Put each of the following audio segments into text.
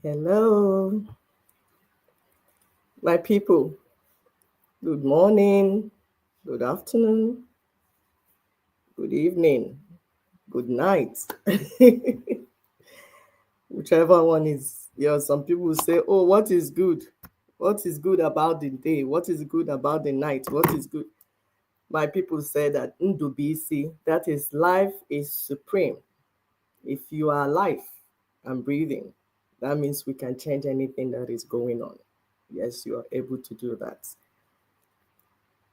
Hello, my people. Good morning, good afternoon, good evening, good night. Whichever one is, some people say, oh, what is good? What is good about the day? What is good about the night? What is good? My people say that Ndubisi, that is life is supreme. If you are alive and breathing, that means we can change anything that is going on. Yes, you are able to do that.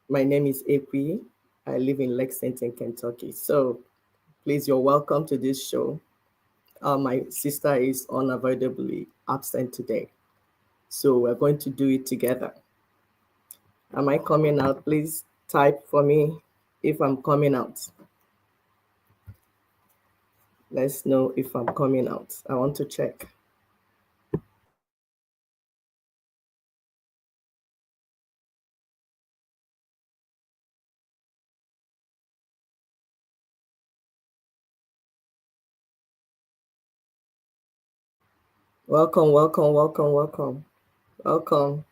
My name is Equi. I live in Lexington, Kentucky. So please, you're welcome to this show. My sister is unavoidably absent today. So we're going to do it together. Am I coming out? Please type for me if I'm coming out. Let's know if I'm coming out. I want to check. Welcome, welcome, welcome, welcome, welcome.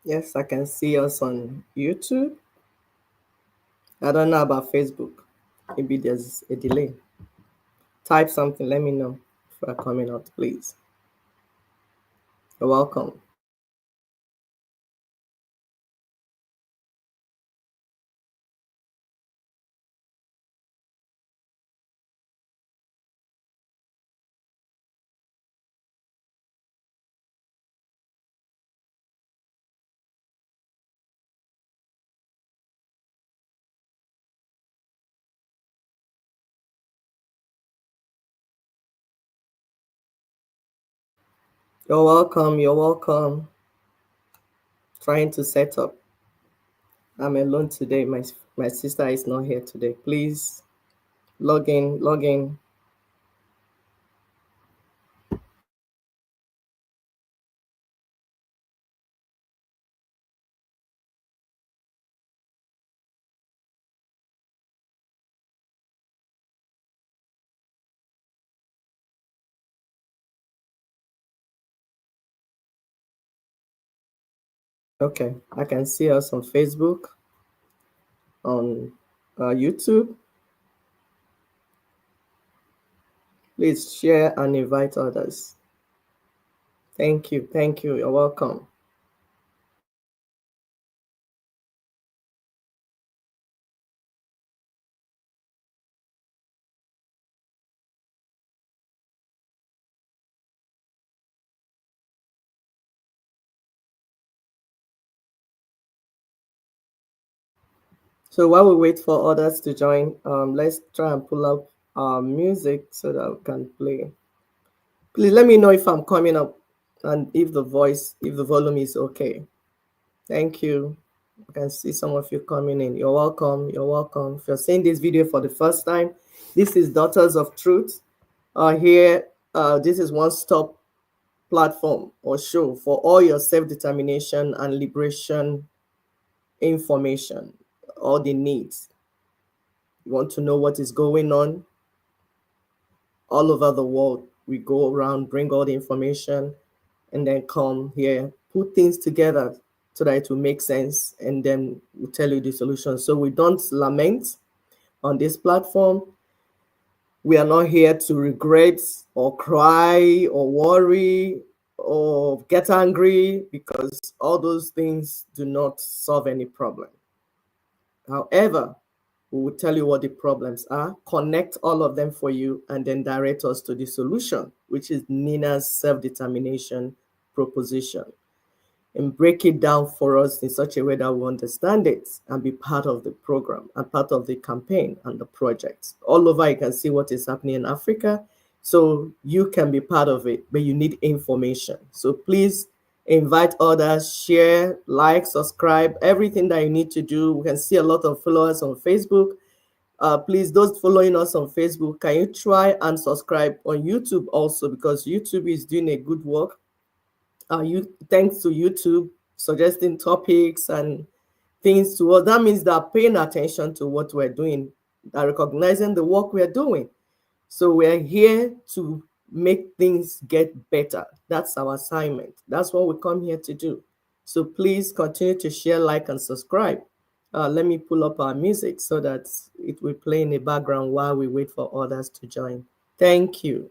Yes, I can see us on YouTube. I don't know about Facebook. Maybe there's a delay. Type something, let me know if we're coming out, please. You're welcome. You're welcome. You're welcome. Trying to set up. I'm alone today. My sister is not here today. Please log in. Log in. Okay, I can see us on Facebook, on YouTube. Please share and invite others. Thank you. Thank you. You're welcome. So while we wait for others to join, let's try and pull up music so that we can play. Please let me know if I'm coming up and if the volume is okay. Thank you. I can see some of you coming in. You're welcome. You're welcome. If you're seeing this video for the first time, this is Daughters of Truth. Here, this is one-stop platform or show for all your self-determination and liberation information, all the needs. You want to know what is going on all over the world. We go around, bring all the information, and then come here, put things together so that it will make sense, and then we'll tell you the solution. So we don't lament on this platform. We are not here to regret or cry or worry or get angry because all those things do not solve any problem. However, we will tell you what the problems are, connect all of them for you, and then direct us to the solution, which is Nina's self-determination proposition, and break it down for us in such a way that we understand it and be part of the program and part of the campaign and the project. All over, you can see what is happening in Africa. So you can be part of it, but you need information. So please invite others, share, like, subscribe, everything that you need to do. We can see a lot of followers on Facebook. Please, those following us on Facebook, can you try and subscribe on YouTube also, because YouTube is doing a good work. You thanks to YouTube suggesting topics and things to us. That means they're paying attention to what we're doing, they're recognizing the work we're doing. So we're here to make things get better. That's our assignment. That's what we come here to do. So please continue to share, like, and subscribe. Let me pull up our music so that it will play in the background while we wait for others to join. Thank you.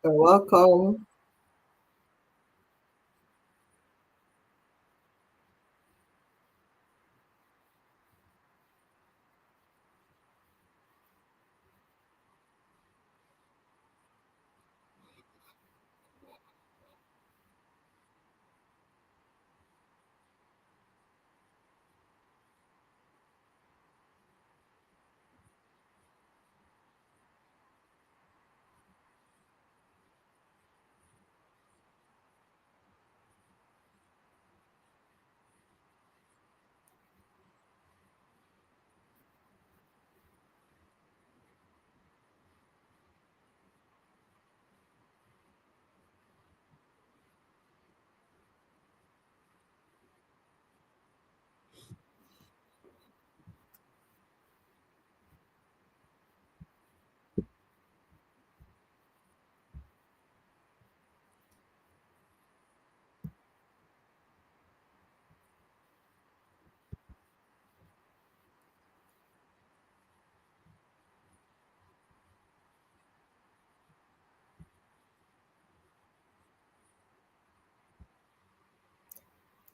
You're welcome.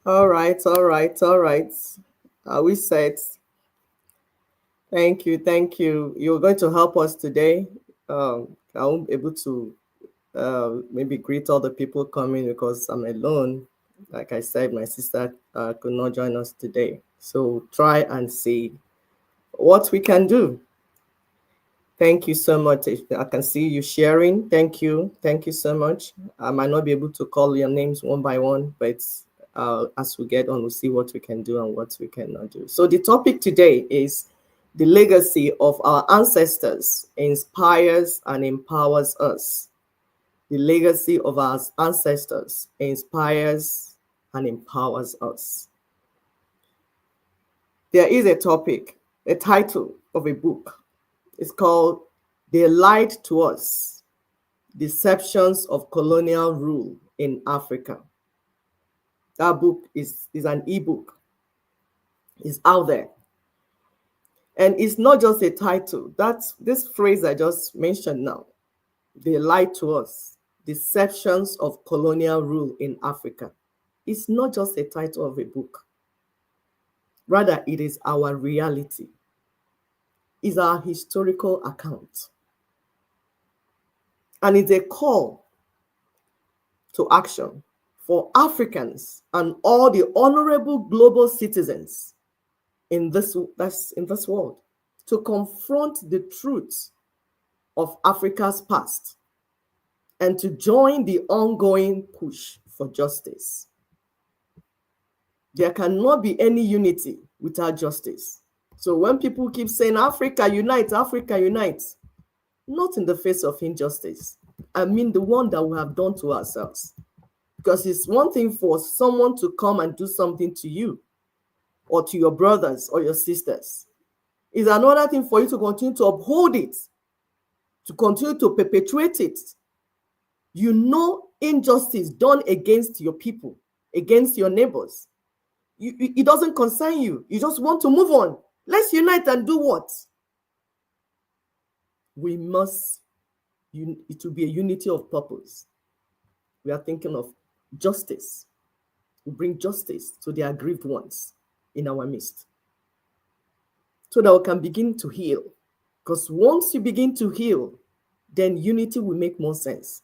All right, all right, all right. Are we set? Thank you, thank you. You're going to help us today. I won't be able to maybe greet all the people coming because I'm alone. Like I said, my sister could not join us today. So try and see what we can do. Thank you so much. I can see you sharing. Thank you. Thank you so much. I might not be able to call your names one by one, but as we get on, we'll see what we can do and what we cannot do. So the topic today is the legacy of our ancestors inspires and empowers us. The legacy of our ancestors inspires and empowers us. There is a topic, a title of a book. It's called They Lied to Us, Deceptions of Colonial Rule in Africa. That book is an ebook. It's out there. And it's not just a title. That's this phrase I just mentioned now. They lied to us, Deceptions of Colonial Rule in Africa. It's not just a title of a book. Rather, it is our reality. It's our historical account. And it's a call to action for Africans and all the honorable global citizens in this world to confront the truth of Africa's past and to join the ongoing push for justice. There cannot be any unity without justice. So when people keep saying Africa unite, not in the face of injustice. I mean the one that we have done to ourselves. Because it's one thing for someone to come and do something to you or to your brothers or your sisters. It's another thing for you to continue to uphold it, to continue to perpetuate it. You know injustice done against your people, against your neighbors. It doesn't concern you. You just want to move on. Let's unite and do what? We must, it will be a unity of purpose. We are thinking of justice. We bring justice to the aggrieved ones in our midst so that we can begin to heal. Because once you begin to heal, then unity will make more sense.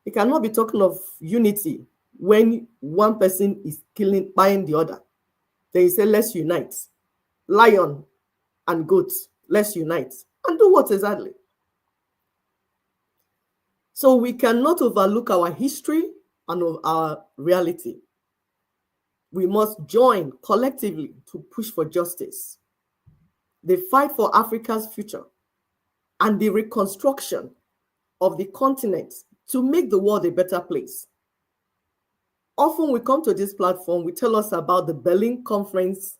You cannot be talking of unity when one person is buying the other. Then you say, let's unite. Lion and goat, let's unite. And do what exactly? So we cannot overlook our history and our reality. We must join collectively to push for justice. The fight for Africa's future and the reconstruction of the continent to make the world a better place. Often we come to this platform, we tell us about the Berlin Conference,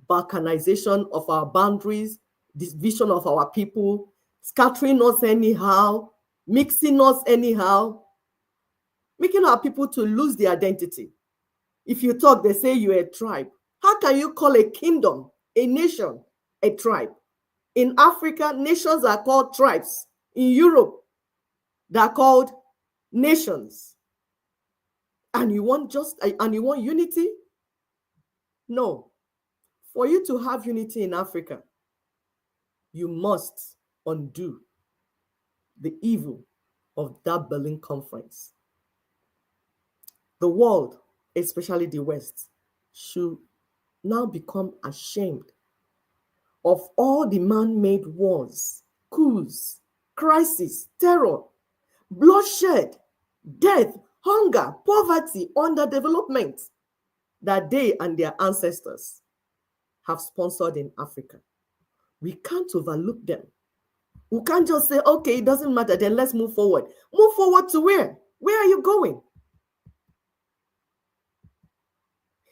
balkanization of our boundaries, division of our people, scattering us anyhow, mixing us anyhow, making our people to lose their identity. If you talk, they say you're a tribe. How can you call a kingdom, a nation, a tribe? In Africa, nations are called tribes. In Europe, they're called nations. And you want unity? No. For you to have unity in Africa, you must undo the evil of that Berlin Conference. The world, especially the West, should now become ashamed of all the man-made wars, coups, crises, terror, bloodshed, death, hunger, poverty, underdevelopment that they and their ancestors have sponsored in Africa. We can't overlook them. We can't just say, okay, it doesn't matter, then let's move forward. Move forward to where? Where are you going?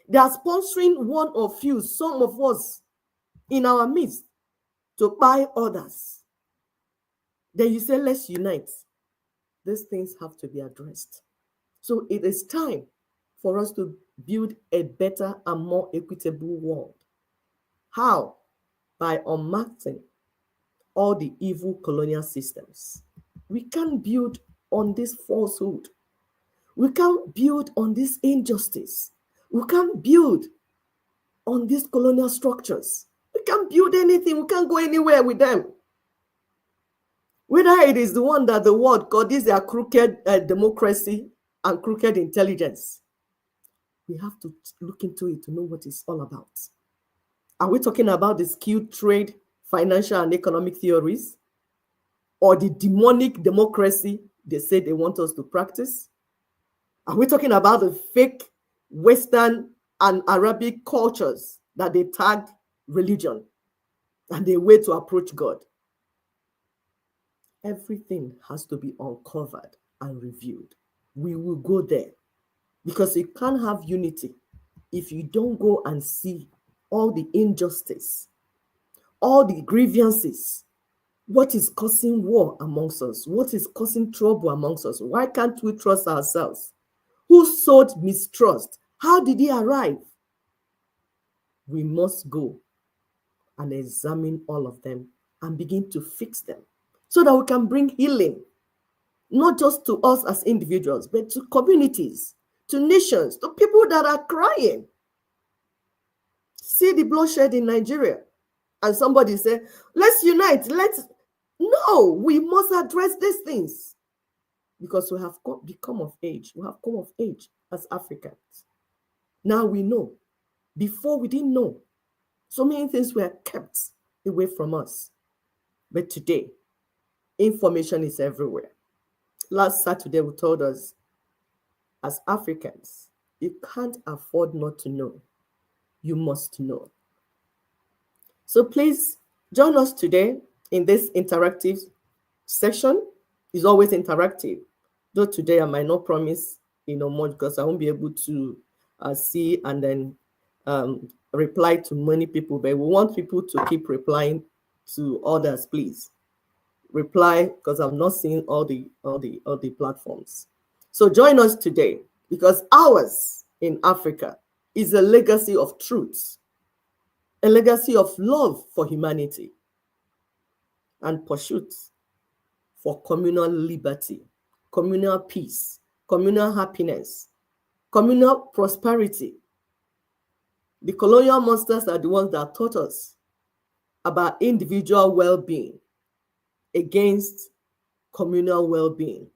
They are sponsoring one or few, some of us in our midst, to buy others. Then you say, let's unite. These things have to be addressed. So it is time for us to build a better and more equitable world. How? By unmasking all the evil colonial systems. We can't build on this falsehood. We can't build on this injustice. We can't build on these colonial structures. We can't build anything. We can't go anywhere with them. Whether it is the one that the world called this their crooked democracy and crooked intelligence, we have to look into it to know what it's all about. Are we talking about the skilled trade, financial and economic theories, or the demonic democracy they say they want us to practice? Are we talking about the fake Western and Arabic cultures that they tag religion and they way to approach God? Everything has to be uncovered and reviewed. We will go there because you can't have unity if you don't go and see all the injustice, all the grievances. What is causing war amongst us? What is causing trouble amongst us? Why can't we trust ourselves? Who sowed mistrust? How did he arrive? We must go and examine all of them and begin to fix them so that we can bring healing, not just to us as individuals, but to communities, to nations, to people that are crying. See the bloodshed in Nigeria, and somebody say, let's unite, No, we must address these things because we have become of age. We have come of age as Africans. Now we know. Before we didn't know. So many things were kept away from us. But today, information is everywhere. Last Saturday, we told us, as Africans, you can't afford not to know. You must know. So please join us today in this interactive session. It's always interactive. Though today I might not promise, much because I won't be able to see and then reply to many people. But we want people to keep replying to others, please. Reply because I'm not seeing all the platforms. So join us today because ours in Africa is a legacy of truth, a legacy of love for humanity and pursuit for communal liberty, communal peace, communal happiness, communal prosperity. The colonial monsters are the ones that taught us about individual well-being against communal well-being.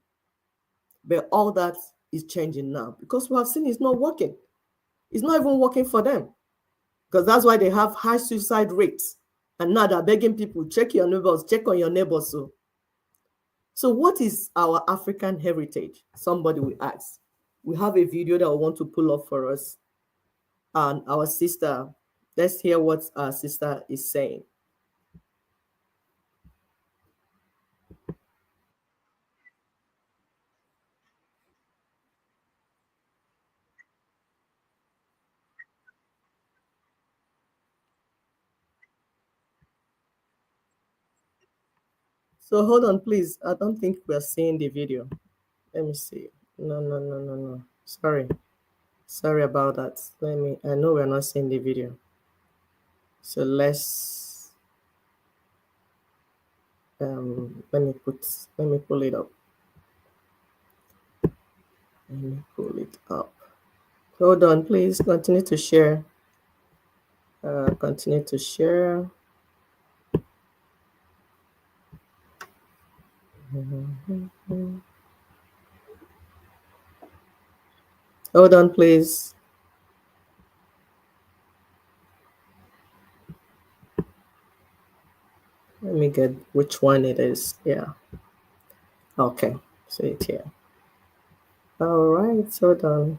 But all that is changing now because we have seen it's not working. It's not even working for them because that's why they have high suicide rates. And now they're begging people, check your neighbors, check on your neighbors. So what is our African heritage? Somebody will ask. We have a video that we want to pull up for us. And our sister, let's hear what our sister is saying. So hold on, please. I don't think we're seeing the video. Let me see. No. Sorry about that. I know we're not seeing the video. So let me pull it up. Let me pull it up. Hold on, please. Continue to share. Continue to share. Hold on, please. Let me get which one it is. Yeah. Okay. See it here. All right. Hold on.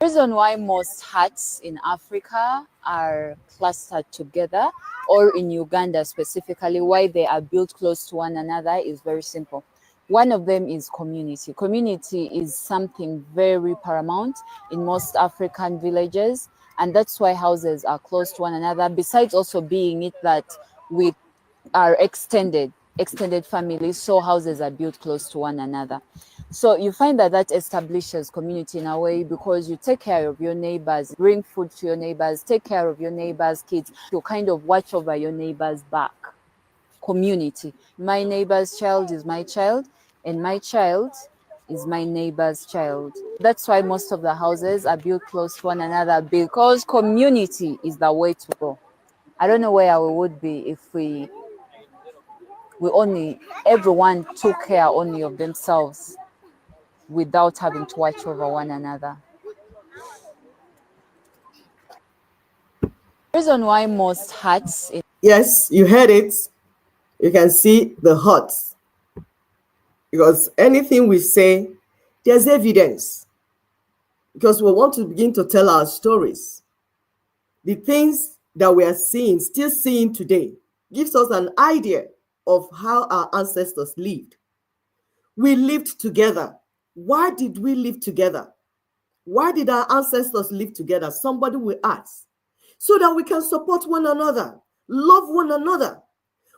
The reason why most huts in Africa are clustered together, or in Uganda specifically, why they are built close to one another is very simple. One of them is community. Community is something very paramount in most African villages, and that's why houses are close to one another, besides also being it that we are extended families, so houses are built close to one another. So you find that establishes community in a way because you take care of your neighbors, bring food to your neighbors, take care of your neighbors' kids. You kind of watch over your neighbors' back. Community. My neighbor's child is my child, and my child is my neighbor's child. That's why most of the houses are built close to one another, because community is the way to go. I don't know where we would be if everyone took care only of themselves without having to watch over one another. The reason why most huts in Yes, you heard it. You can see the huts. Because anything we say, there's evidence. Because we want to begin to tell our stories. The things that we are seeing, still seeing today, gives us an idea of how our ancestors lived. We lived together. Why did we live together? Why did our ancestors live together? Somebody will ask. So that we can support one another, love one another.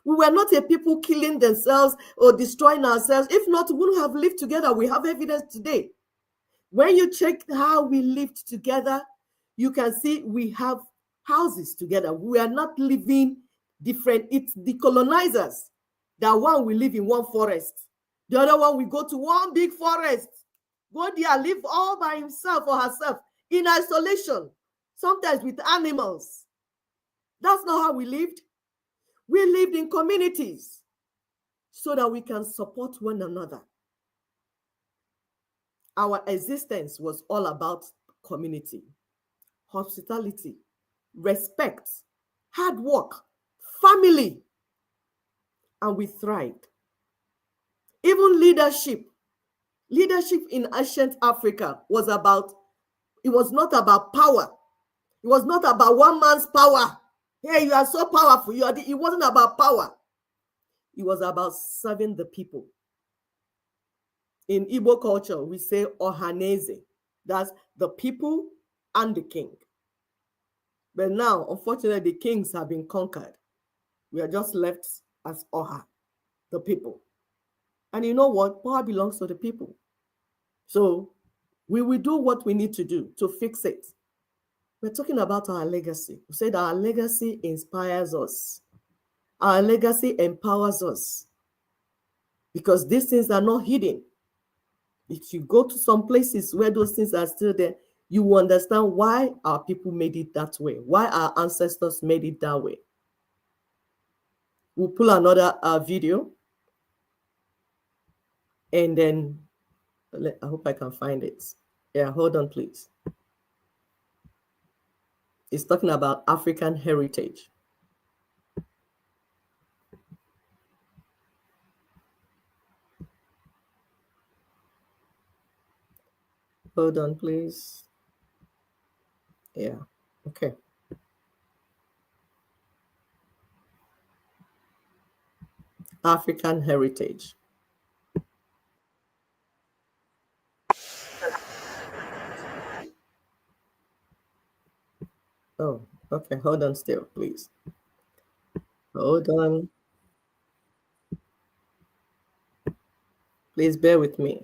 We were not a people killing themselves or destroying ourselves. If not, we wouldn't have lived together. We have evidence today. When you check how we lived together, you can see we have houses together. We are not living different. It's the colonizers. That one we live in one forest. The other one we go to one big forest. Go there, live all by himself or herself in isolation, sometimes with animals. That's not how we lived. We lived in communities so that we can support one another. Our existence was all about community, hospitality, respect, hard work, family, and we thrived. Even leadership. Leadership in ancient Africa was not about power. It was not about one man's power. Hey, you are so powerful. It wasn't about power. It was about serving the people. In Igbo culture, we say Ohaneze. That's the people and the king. But now, unfortunately, the kings have been conquered. We are just left as Oha, the people. And you know what? Power belongs to the people. So we will do what we need to do to fix it. We're talking about our legacy. We said our legacy inspires us. Our legacy empowers us. Because these things are not hidden. If you go to some places where those things are still there, you will understand why our people made it that way, why our ancestors made it that way. We'll pull another video. And then, I hope I can find it. Yeah, hold on, please. It's talking about African heritage. Hold on, please. Yeah, okay. African heritage. Oh, okay. Hold on still, please. Hold on. Please bear with me.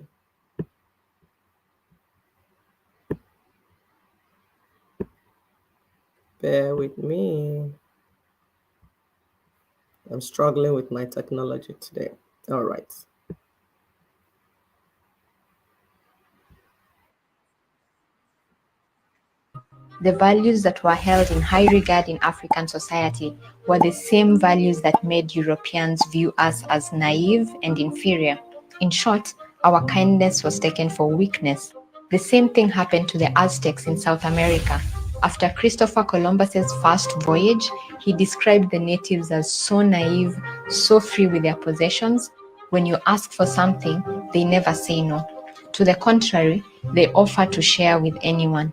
Bear with me. I'm struggling with my technology today. All right. The values that were held in high regard in African society were the same values that made Europeans view us as naive and inferior. In short, our kindness was taken for weakness. The same thing happened to the Aztecs in South America. After Christopher Columbus's first voyage, he described the natives as so naive, so free with their possessions. When you ask for something, they never say no. To the contrary, they offer to share with anyone.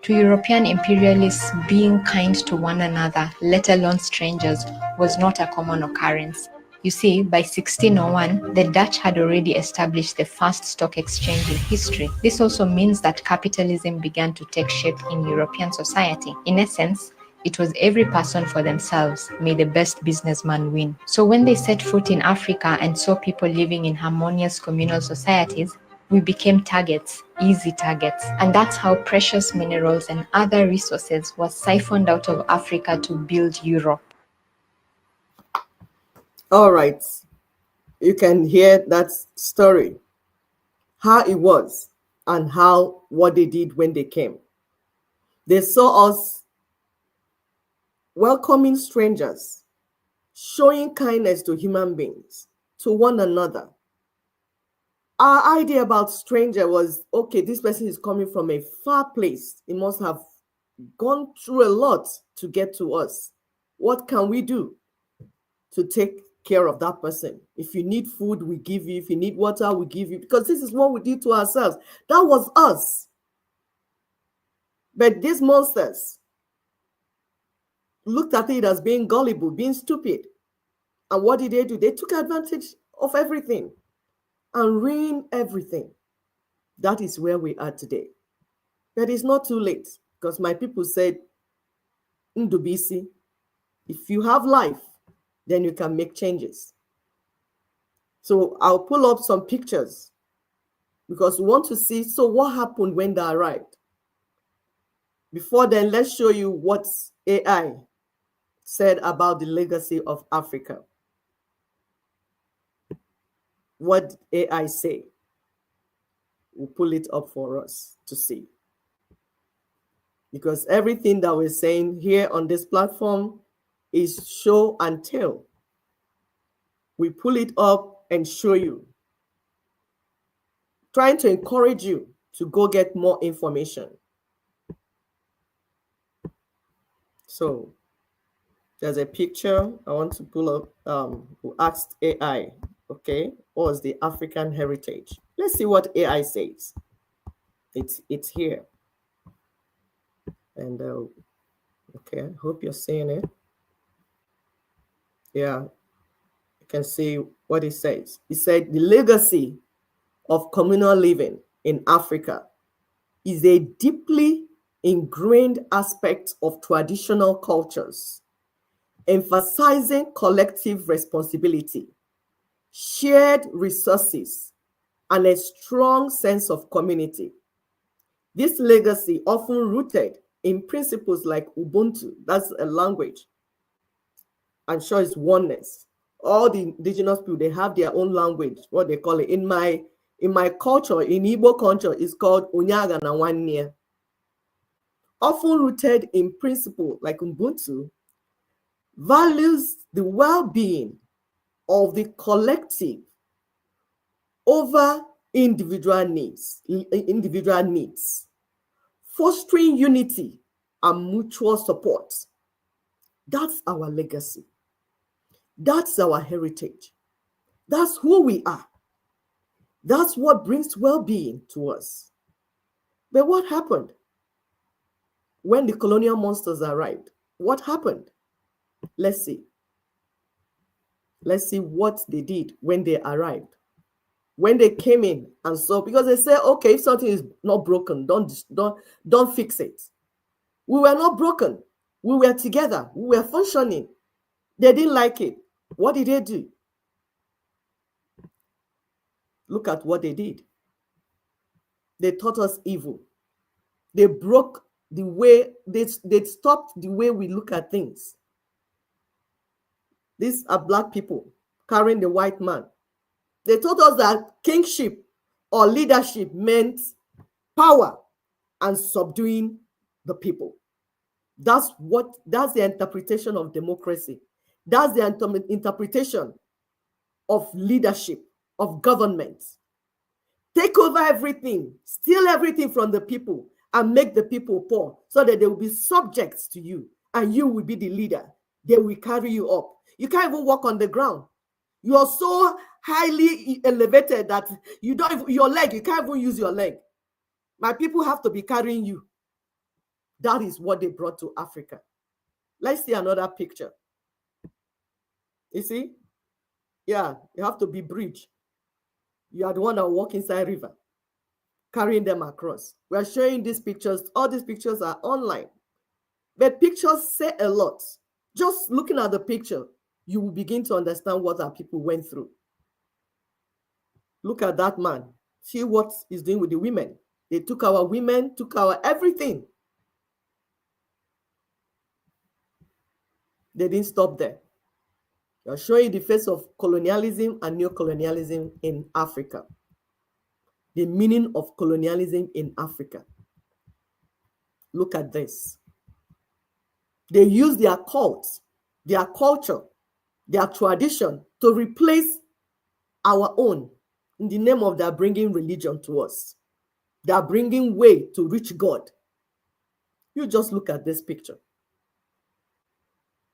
To European imperialists, being kind to one another, let alone strangers, was not a common occurrence. You see, by 1601, the Dutch had already established the first stock exchange in history. This also means that capitalism began to take shape in European society. In essence, it was every person for themselves, may the best businessman win. So when they set foot in Africa and saw people living in harmonious communal societies, we became targets, easy targets. And that's how precious minerals and other resources were siphoned out of Africa to build Europe. All right. You can hear that story. how it was and what they did when they came. They saw us welcoming strangers, showing kindness to human beings, to one another. Our idea about stranger was, okay, this person is coming from a far place. It must have gone through a lot to get to us. What can we do to take care of that person? If you need food, we give you. If you need water, we give you. Because this is what we did to ourselves. That was us. But these monsters looked at it as being gullible, being stupid. And what did they do? They took advantage of everything and ruined everything. That is where we are today. But it's not too late, because my people said, Ndubisi, if you have life, then you can make changes. So I'll pull up some pictures because we want to see, so what happened when they arrived? Before then, let's show you what AI said about the legacy of Africa. What AI say? We'll pull it up for us to see. Because everything that we're saying here on this platform is show and tell. We pull it up and show you, trying to encourage you to go get more information. So there's a picture I want to pull up. Who asked AI, okay, what was the African heritage? Let's see what AI says. It's here. And okay, I hope you're seeing it. Yeah, you can see what it says. It said the legacy of communal living in Africa is a deeply ingrained aspect of traditional cultures, emphasizing collective responsibility, shared resources, and a strong sense of community. This legacy, often rooted in principles like Ubuntu, that's a language, I'm sure it's oneness. All the indigenous people, they have their own language, what they call it. In my culture, in Igbo culture, it's called Unyaga na Nwanne. Often rooted in principle like Ubuntu, values the well-being of the collective over individual needs, fostering unity and mutual support. That's our legacy. That's our heritage. That's who we are. That's what brings well-being to us. But what happened when the colonial monsters arrived? What happened? Let's see. Let's see what they did when they arrived. When they came in and saw, because they say, okay, if something is not broken, don't fix it. We were not broken. We were together. We were functioning. They didn't like it. What did they do? Look at what they did. They taught us evil. They broke the way, they stopped the way we look at things. These are Black people carrying the white man. They taught us that kingship or leadership meant power and subduing the people. That's the interpretation of democracy. That's the interpretation of leadership, of government. Take over everything, steal everything from the people, and make the people poor so that they will be subjects to you, and you will be the leader. They will carry you up. You can't even walk on the ground. You are so highly elevated that you can't even use your leg. My people have to be carrying you. That is what they brought to Africa. Let's see another picture. You see? Yeah, you have to be bridge. You are the one that walk inside river, carrying them across. We are showing these pictures. All these pictures are online. But pictures say a lot. Just looking at the picture, you will begin to understand what our people went through. Look at that man. See what he's doing with the women. They took our women, took our everything. They didn't stop there. You're showing the face of colonialism and neocolonialism in Africa. the meaning of colonialism in Africa. Look at this. They use their cults, their culture, their tradition to replace our own in the name of their bringing religion to us. They are bringing way to reach God. You just look at this picture.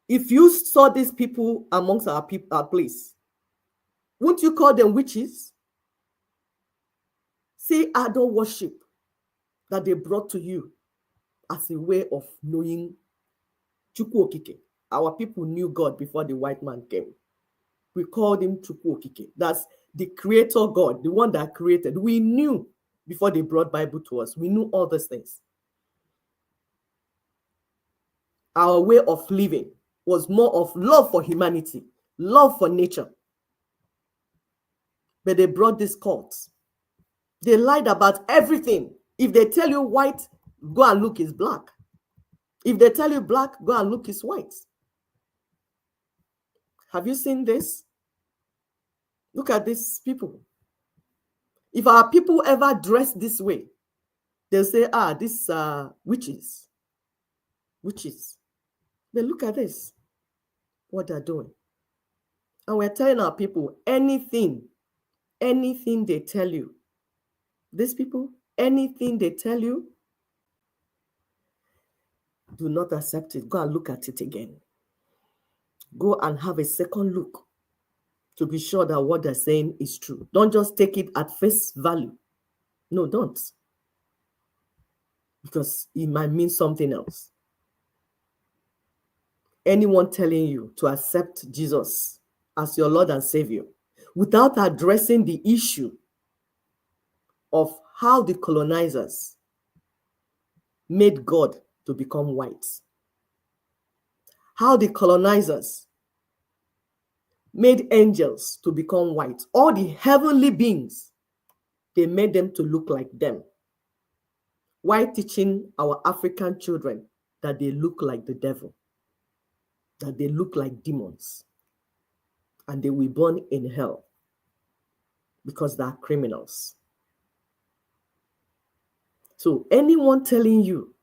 If you saw these people amongst our place, wouldn't you call them witches? See idol worship that they brought to you as a way of knowing Chukwu Okike. Our people knew God before the white man came. We called him Chukwu Okike. That's the creator God, the one that created. We knew before they brought Bible to us. We knew all these things. Our way of living was more of love for humanity, love for nature. But they brought these cults. They lied about everything. If they tell you white, go and look, it's black. If they tell you black, go and look, it's white. Have you seen this? Look at these people. If our people ever dress this way, they'll say, these are witches. Witches. But look at this, what they're doing. And we're telling our people, anything they tell you, these people, anything they tell you, do not accept it. Go and look at it again. Go and have a second look to be sure that what they're saying is true. Don't just take it at face value. No, don't. Because it might mean something else. Anyone telling you to accept Jesus as your Lord and Savior without addressing the issue of how the colonizers made God to become white, how the colonizers made angels to become white, all the heavenly beings, they made them to look like them. Why teaching our African children that they look like the devil, that they look like demons, and they will be born in hell because they are criminals? So anyone telling you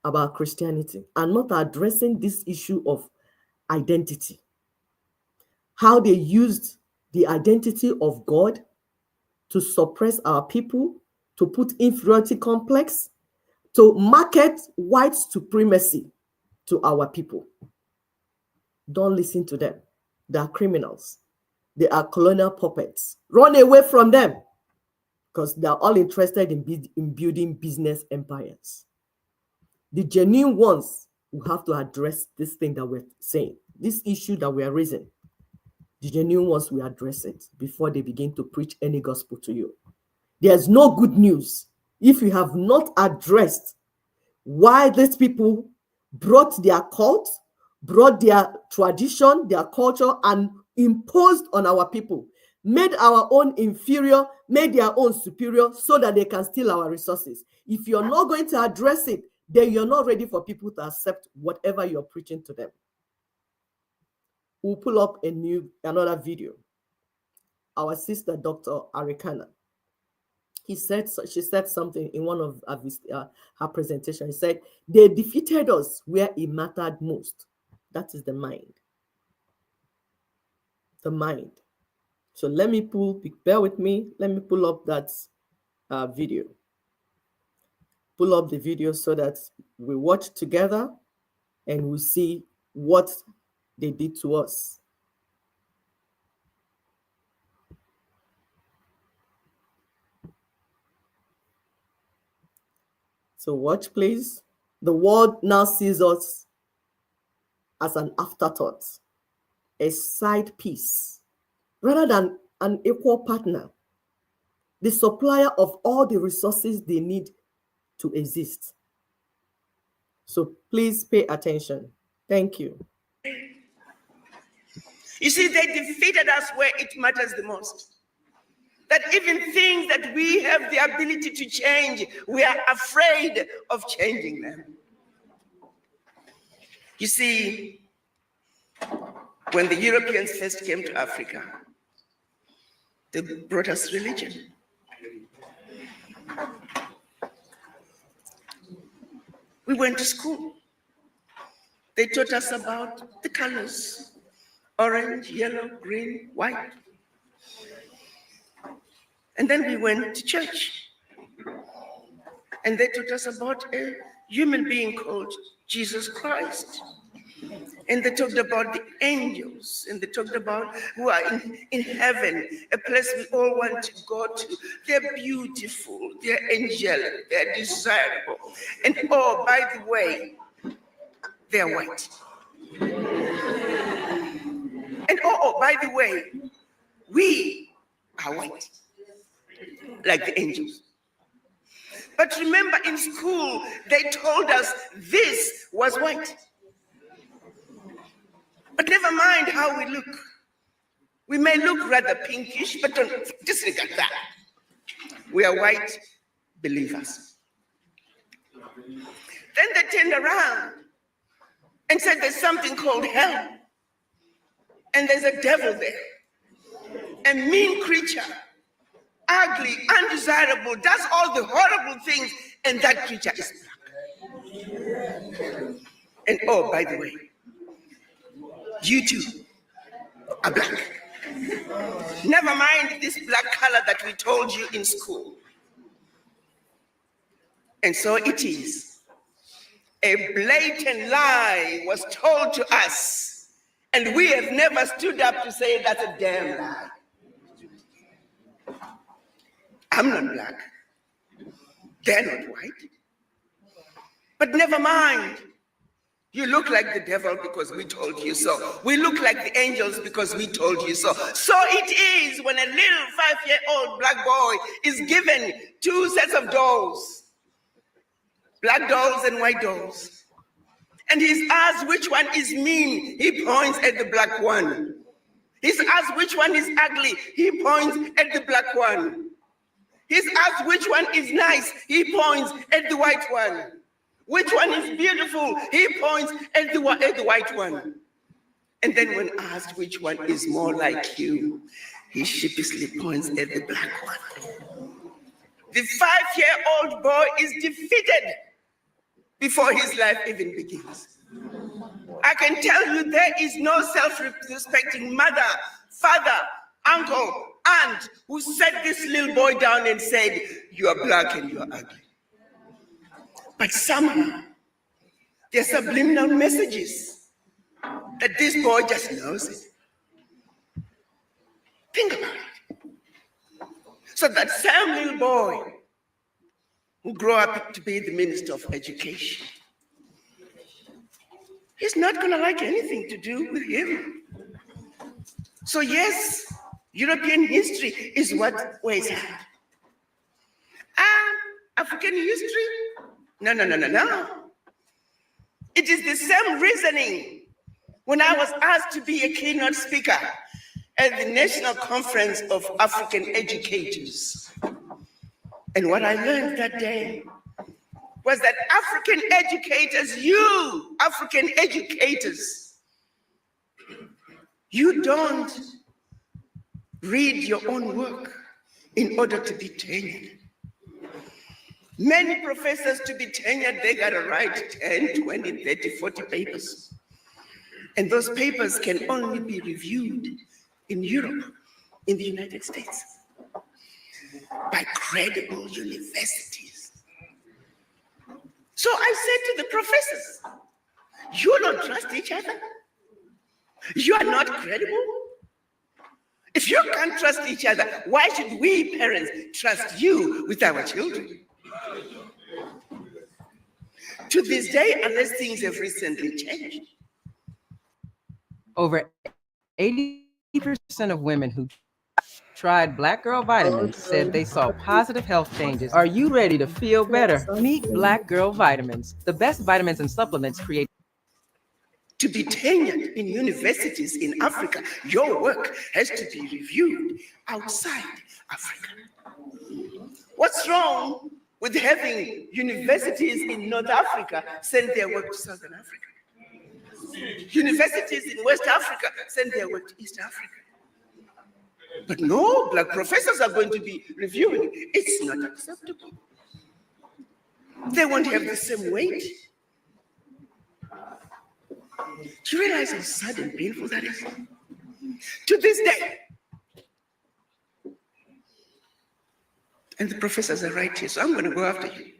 about Christianity and not addressing this issue of identity, how they used the identity of God to suppress our people, to put inferiority complex, to market white supremacy to our people. Don't listen to them. They are criminals. They are colonial puppets. Run away from them, because they are all interested in building business empires. The genuine ones who have to address this thing that we're saying, this issue that we are raising. The genuine ones will address it before they begin to preach any gospel to you. There's no good news if you have not addressed why these people brought their cult, brought their tradition, their culture, and imposed on our people, made our own inferior, made their own superior, so that they can steal our resources. If you're not going to address it, then you're not ready for people to accept whatever you're preaching to them. We'll pull up another video. Our sister, Dr. Arikana, she said something in one of her presentations. He said, they defeated us where it mattered most. That is the mind. The mind. So bear with me. Let me pull up that video. Pull up the video so that we watch together and we see what they did to us. So watch, please. The world now sees us as an afterthought, a side piece, rather than an equal partner, the supplier of all the resources they need to exist. So please pay attention. Thank you. You see, they defeated us where it matters the most. That even things that we have the ability to change, we are afraid of changing them. You see, when the Europeans first came to Africa, they brought us religion. We went to school. They taught us about the colors: orange, yellow, green, white. And then we went to church. And they taught us about a human being called Jesus Christ. And they talked about the angels, and they talked about who are in heaven, a place we all want to go to. They're beautiful, they're angelic, they're desirable. And oh, by the way, they're white. And oh, by the way, we are white, like the angels. But remember, in school, they told us this was white. But never mind how we look. We may look rather pinkish, but don't disregard that. We are white believers. Then they turned around and said there's something called hell. And there's a devil there, a mean creature, ugly, undesirable, does all the horrible things, and that creature is black. And oh, by the way, you too are black. Never mind this black color that we told you in school. And so it is. A blatant lie was told to us, and we have never stood up to say that's a damn lie. I'm not black. They're not white. But never mind. You look like the devil because we told you so. We look like the angels because we told you so. So it is when a little 5-year-old black boy is given 2 sets of dolls, black dolls and white dolls. And he's asked which one is mean, he points at the black one. He's asked which one is ugly, he points at the black one. He's asked which one is nice, he points at the white one. Which one is beautiful, he points at the white one. And then when asked which one is more like you, he sheepishly points at the black one. The 5-year-old boy is defeated before his life even begins. I can tell you there is no self-respecting mother, father, uncle, aunt who set this little boy down and said, you are black and you are ugly. But somehow, there are subliminal messages that this boy just knows it. Think about it. So that same little boy who grew up to be the Minister of Education, he's not going to like anything to do with him. So yes, European history is what weighs hard. African history? No. It is the same reasoning when I was asked to be a keynote speaker at the National Conference of African Educators. And what I learned that day was that African educators, you African educators, you don't read your own work in order to be tenured. Many professors, to be tenured, they got to write 10, 20, 30, 40 papers. And those papers can only be reviewed in Europe, in the United States, by credible universities. So I said to the professors, you don't trust each other? You are not credible? If you can't trust each other, why should we parents trust you with our children? To this day, unless things have recently changed. Over 80% of women who tried Black Girl Vitamins said they saw positive health changes. Are you ready to feel better? Meet Black Girl Vitamins, the best vitamins and supplements created. To be tenured in universities in Africa, your work has to be reviewed outside Africa. What's wrong with having universities in North Africa send their work to Southern Africa? Universities in West Africa send their work to East Africa. But no, Black professors are going to be reviewing. It's not acceptable. They won't have the same weight Do you realize how sad and painful that is? To this day. And the professors are right here, so I'm going to go after you.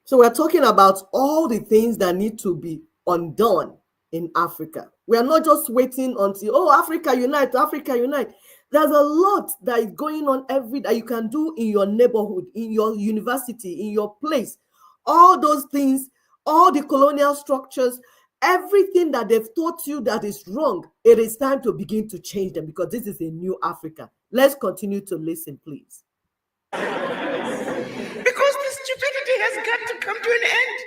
So we're talking about all the things that need to be undone in Africa. We are not just waiting until, oh, Africa unite, Africa unite. There's a lot that is going on every day you can do in your neighborhood, in your university, in your place. All those things, all the colonial structures, everything that they've taught you that is wrong, it is time to begin to change them because this is a new Africa. Let's continue to listen, please. Because the stupidity has got to come to an end.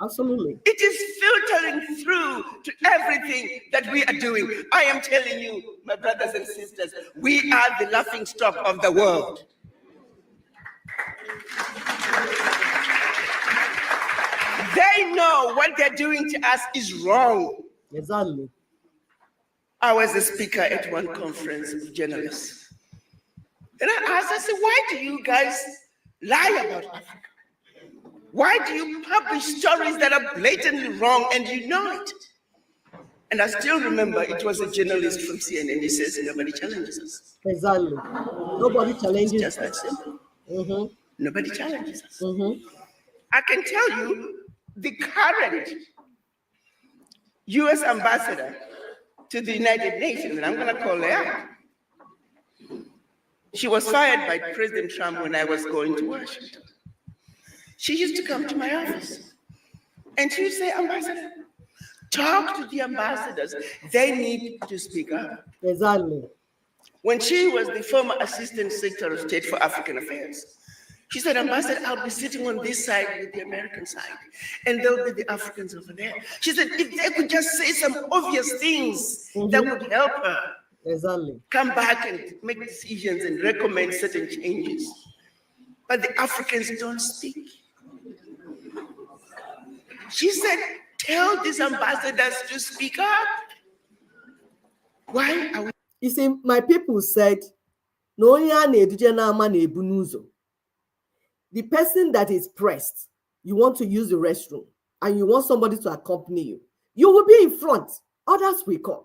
Absolutely. It is filtering through to everything that we are doing. I am telling you, my brothers and sisters, we are the laughing stock of the world. They know what they're doing to us is wrong. Exactly. I was a speaker at one conference of journalists. And I asked, I said, why do you guys lie about Africa? Why do you publish stories that are blatantly wrong and you know it? And I still remember it was a journalist from CNN. He says, nobody challenges us. Exactly. Nobody challenges Just that us. simple. Mm-hmm. Nobody challenges us. Mm-hmm. I can tell you the current US ambassador to the United Nations, and I'm going to call her out. She was fired by President Trump when I was going to Washington. She used to come to my office and she would say, Ambassador, talk to the ambassadors. They need to speak up. Exactly. When she was the former Assistant Secretary of State for African Affairs, she said, Ambassador, I'll be sitting on this side with the American side, and there'll be the Africans over there. She said, if they could just say some obvious things that would help her Exactly. come back and make decisions and recommend certain changes. But the Africans don't speak. She said, tell these ambassadors to speak up. Why are we? You see, my people said, no, the person that is pressed, you want to use the restroom and you want somebody to accompany you, you will be in front, others will come.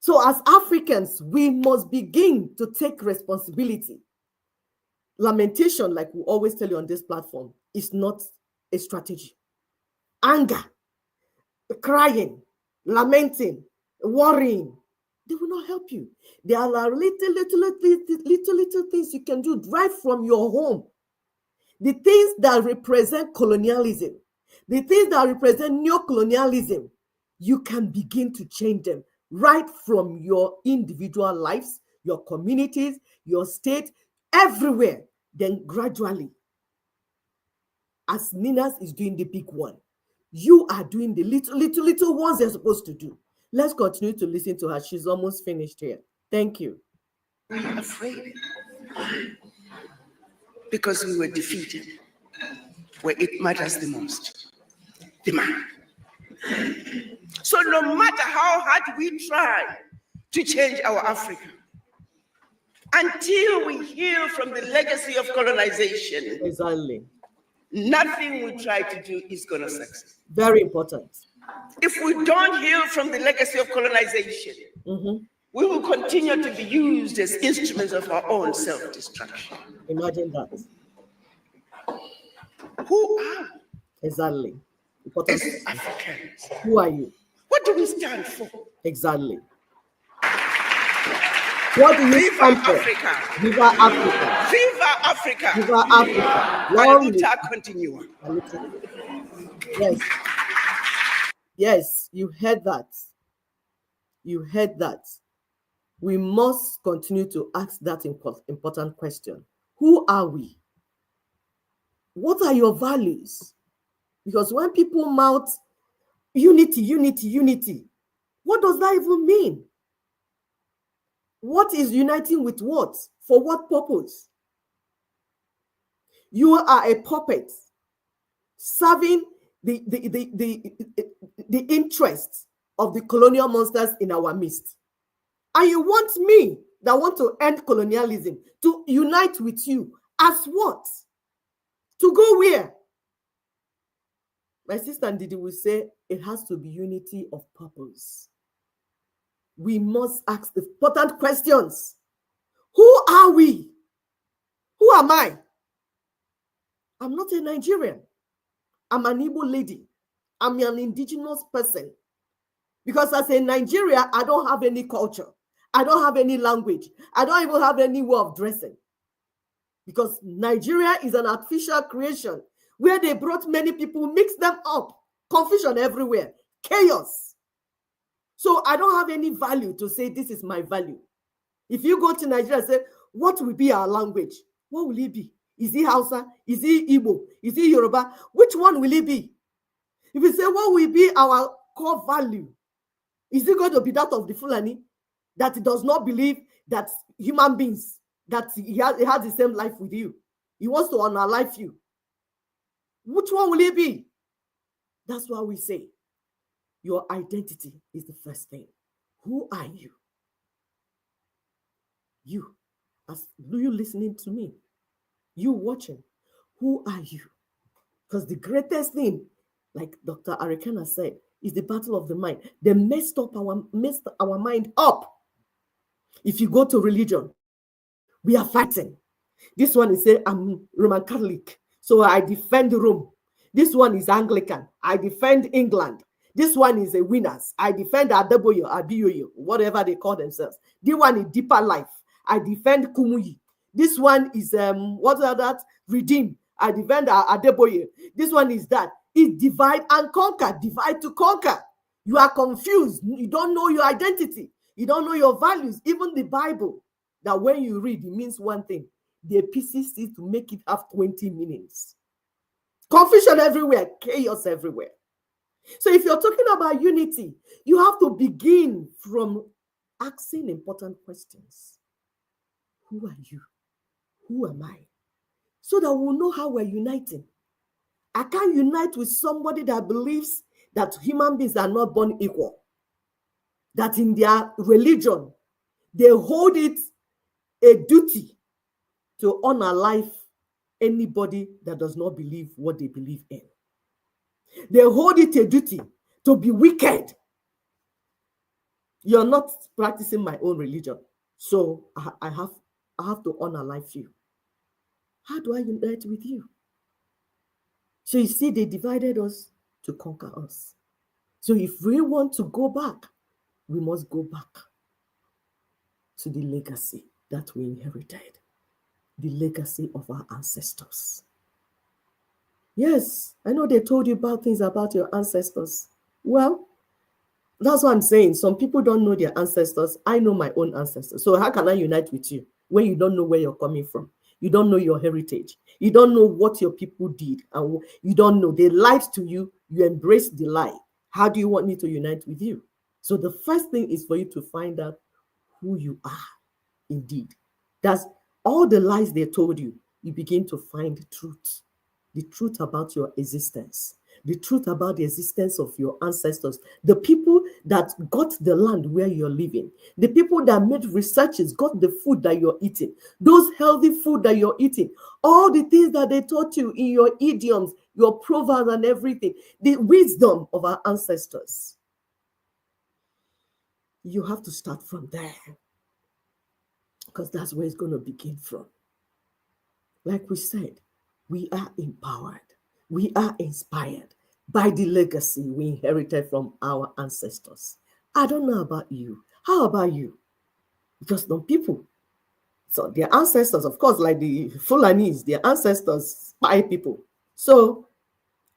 So as Africans, we must begin to take responsibility. Lamentation, like we always tell you on this platform, is not a strategy. Anger, crying, lamenting, worrying, they will not help you. There are little things you can do right from your home. The things that represent colonialism, the things that represent neocolonialism, you can begin to change them right from your individual lives, your communities, your state, everywhere. Then gradually, as Nina's is doing the big one, you are doing the little ones they're supposed to do. Let's continue to listen to her. She's almost finished here. Thank you. We were afraid because we were defeated where it matters the most, the man. So no matter how hard we try to change our Africa, until we heal from the legacy of colonization, Exactly. nothing we try to do is going to succeed. Very important. If we don't heal from the legacy of colonization, we will continue to be used as instruments of our own self-destruction. Imagine that. Who are we Exactly. Important. as Africans? Who are you? What do we stand for? Exactly. What do you Viva stand for? Africa! Viva Africa. Viva Africa! Viva Africa. Long live. Aluta continua. Yes. Yes, you heard that. You heard that. We must continue to ask that important question. Who are we? What are your values? Because when people mouth unity, unity, unity, what does that even mean? What is uniting with what? For what purpose? You are a puppet serving the interests of the colonial monsters in our midst. And you want me that want to end colonialism to unite with you as what? To go where? My sister Ndidi will say, it has to be unity of purpose. We must ask the important questions. Who are we? Who am I? I'm not a Nigerian. I'm an Igbo lady. I'm an indigenous person. Because as a Nigerian, I don't have any culture. I don't have any language. I don't even have any way of dressing. Because Nigeria is an artificial creation where they brought many people, mix them up, confusion everywhere, chaos. So I don't have any value to say this is my value. If you go to Nigeria and say, what will be our language? What will it be? Is it Hausa? Is it Igbo? Is it Yoruba? Which one will it be? If you say, what will be our core value? Is it going to be that of the Fulani that does not believe that human beings, that he has the same life with you? He wants to unalive you. Which one will it be? That's why we say your identity is the first thing. Who are you? You, as you listening to me, you watching, who are you? Because the greatest thing, like Dr. Arikana said, is the battle of the mind. They messed our mind up. If you go to religion, we are fighting. This one is saying, I'm Roman Catholic, so I defend Rome. This one is Anglican, I defend England. This one is a winners, I defend Adeboyo, Abiyoyo, whatever they call themselves. This one is Deeper Life, I defend Kumuyi. This one is what are that? Redeem, I defend Adeboye. This one is that. It divide and conquer, divide to conquer. You are confused. You don't know your identity. You don't know your values. Even the Bible, that when you read, it means one thing. They pieces it to make it have 20 meanings. Confusion everywhere, chaos everywhere. So if you're talking about unity, you have to begin from asking important questions. Who are you? Who am I? So that we'll know how we're uniting. I can't unite with somebody that believes that human beings are not born equal. That in their religion, they hold it a duty to honor life anybody that does not believe what they believe in. They hold it a duty to be wicked. You're not practicing my own religion, so I have to honor life you. How do I unite with you? So you see, they divided us to conquer us. So if we want to go back, we must go back to the legacy that we inherited, the legacy of our ancestors. Yes, I know they told you about things about your ancestors. Well, that's what I'm saying. Some people don't know their ancestors. I know my own ancestors. So how can I unite with you when you don't know where you're coming from? You don't know your heritage. You don't know what your people did. And you don't know. They lied to you. You embrace the lie. How do you want me to unite with you? So the first thing is for you to find out who you are indeed. That's all the lies they told you. You begin to find the truth about your existence, the truth about the existence of your ancestors, the people that got the land where you're living, the people that made researches, got the food that you're eating, those healthy food that you're eating, all the things that they taught you in your idioms, your proverbs and everything, the wisdom of our ancestors. You have to start from there because that's where it's going to begin from. Like we said, we are empowered. We are inspired by the legacy we inherited from our ancestors. I don't know about you. How about you? Because some people, so their ancestors, of course, like the Fulanis, their ancestors, spy people. So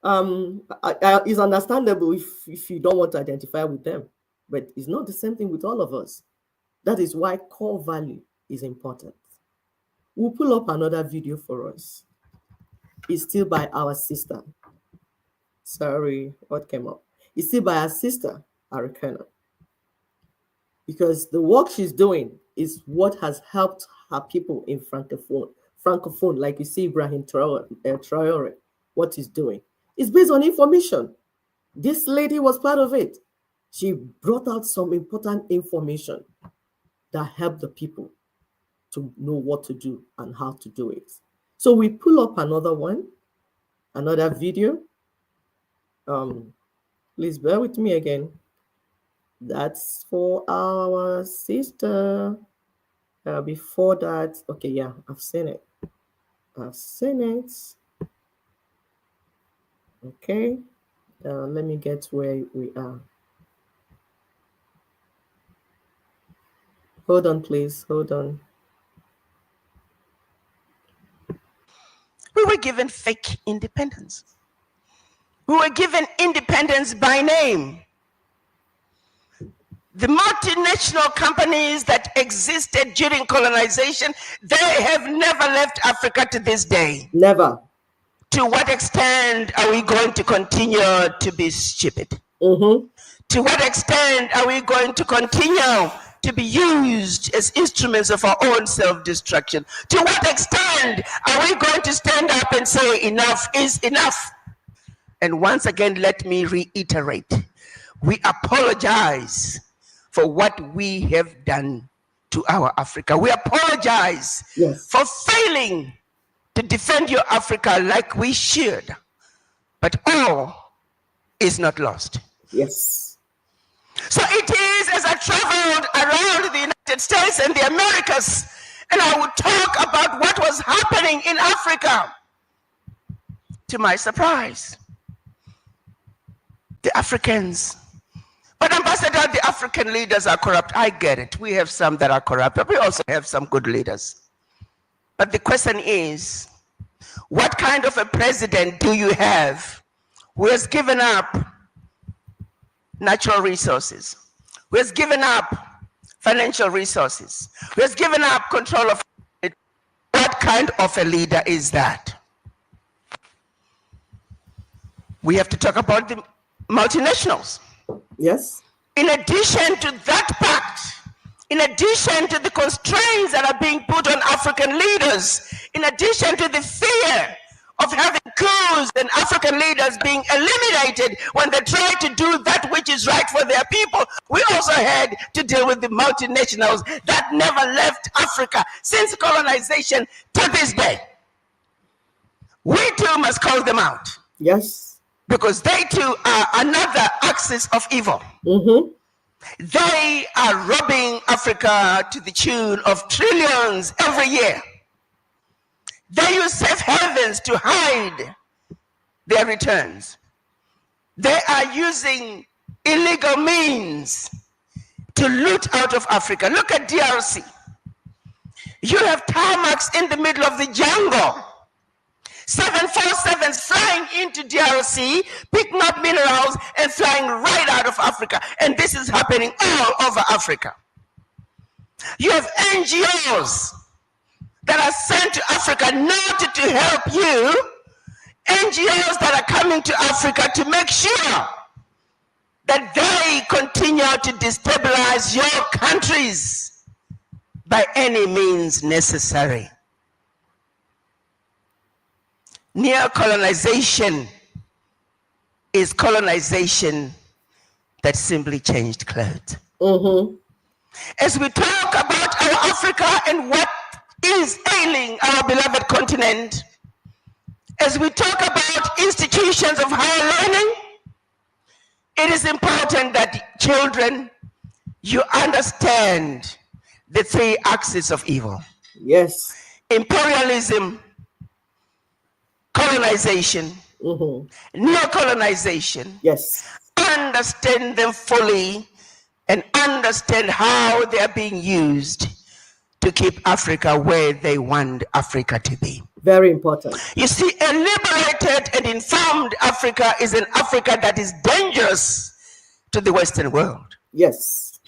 it's understandable if you don't want to identify with them, but it's not the same thing with all of us. That is why core value is important. We'll pull up another video for us. It's still by our sister. Sorry, what came up? It's still by our sister, Arikana. Because the work she's doing is what has helped her people in Francophone, like you see Ibrahim Traore, what he's doing. It's based on information. This lady was part of it. She brought out some important information that helped the people to know what to do and how to do it. So we pull up another one, another video. Please bear with me again. That's for our sister. Before that, okay, yeah, I've seen it. I've seen it. Okay. Let me get where we are. Hold on, please. Hold on. We were given fake independence. We were given independence by name. The multinational companies that existed during colonization, they have never left Africa to this day. Never. To what extent are we going to continue to be stupid? Mm-hmm. To what extent are we going to continue to be used as instruments of our own self-destruction? To what extent are we going to stand up and say enough is enough? And once again, let me reiterate, we apologize for what we have done to our Africa. We apologize for failing to defend your Africa like we should. But all is not lost. Yes. So it is as I traveled around the United States and the Americas, and I would talk about what was happening in Africa. To my surprise, the Africans, but Ambassador, the African leaders are corrupt. I get it. We have some that are corrupt, but we also have some good leaders. But the question is, what kind of a president do you have who has given up natural resources, who has given up financial resources, who has given up control of it? What kind of a leader is that? We have to talk about the multinationals. Yes. In addition to that pact, in addition to the constraints that are being put on African leaders, in addition to the fear of having coups and African leaders being eliminated when they try to do that which is right for their people, we also had to deal with the multinationals that never left Africa since colonization to this day. We too must call them out. Yes. Because they too are another axis of evil. Mm-hmm. They are robbing Africa to the tune of trillions every year. They use safe havens to hide their returns. They are using illegal means to loot out of Africa. Look at DRC. You have tarmacs in the middle of the jungle. 747s flying into DRC, picking up minerals and flying right out of Africa. And this is happening all over Africa. You have NGOs that are sent to Africa not to help you. NGOs that are coming to Africa to make sure that they continue to destabilize your countries by any means necessary. Neo-colonization is colonization that simply changed clothes. Mm-hmm. As we talk about our Africa and what is ailing our beloved continent, as we talk about institutions of higher learning, it is important that children, you understand the three axes of evil. Yes. Imperialism, colonization, neo-colonization. Yes. Understand them fully and understand how they are being used to keep Africa where they want Africa to be. Very important. You see, a liberated and informed Africa is an Africa that is dangerous to the Western world. Yes.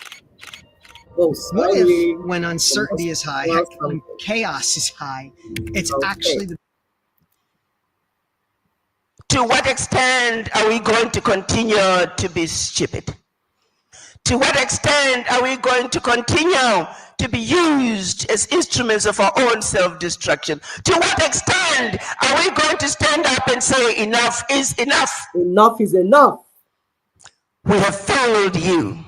Oh, What sorry. if when uncertainty is high, heck, when chaos is high, it's actually the To what extent are we going to continue to be stupid? To what extent are we going to continue to be used as instruments of our own self-destruction? To what extent are we going to stand up and say enough is enough? Enough is enough. We have failed you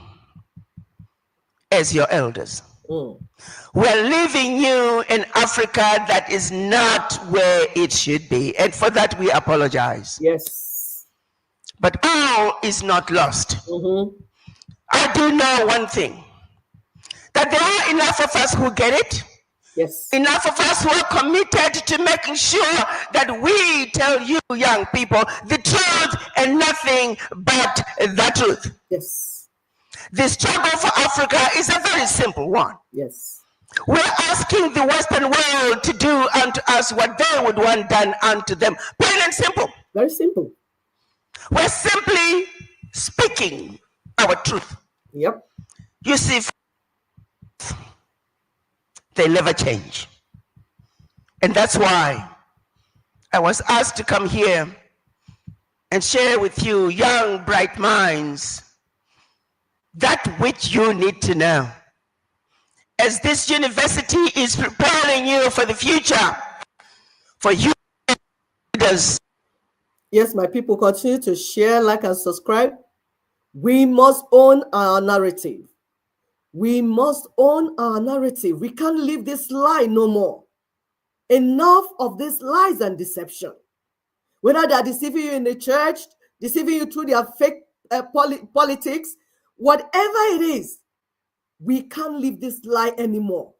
as your elders. We're leaving you in Africa that is not where it should be. And for that we apologize. Yes. But all is not lost. I do know one thing, that there are enough of us who get it. Yes. Enough of us who are committed to making sure that we tell you young people the truth and nothing but the truth. Yes. The struggle for Africa is a very simple one. Yes. We're asking the Western world to do unto us what they would want done unto them. Plain and simple. Very simple. We're simply speaking our truth. Yep. You see, they never change. And that's why I was asked to come here and share with you, young, bright minds, that which you need to know. As this university is preparing you for the future, for you leaders. Yes, my people, continue to share, like, and subscribe. We must own our narrative. We must own our narrative. We can't live this lie no more. Enough of these lies and deception. Whether they are deceiving you in the church, deceiving you through their fake politics, whatever it is, we can't live this lie anymore.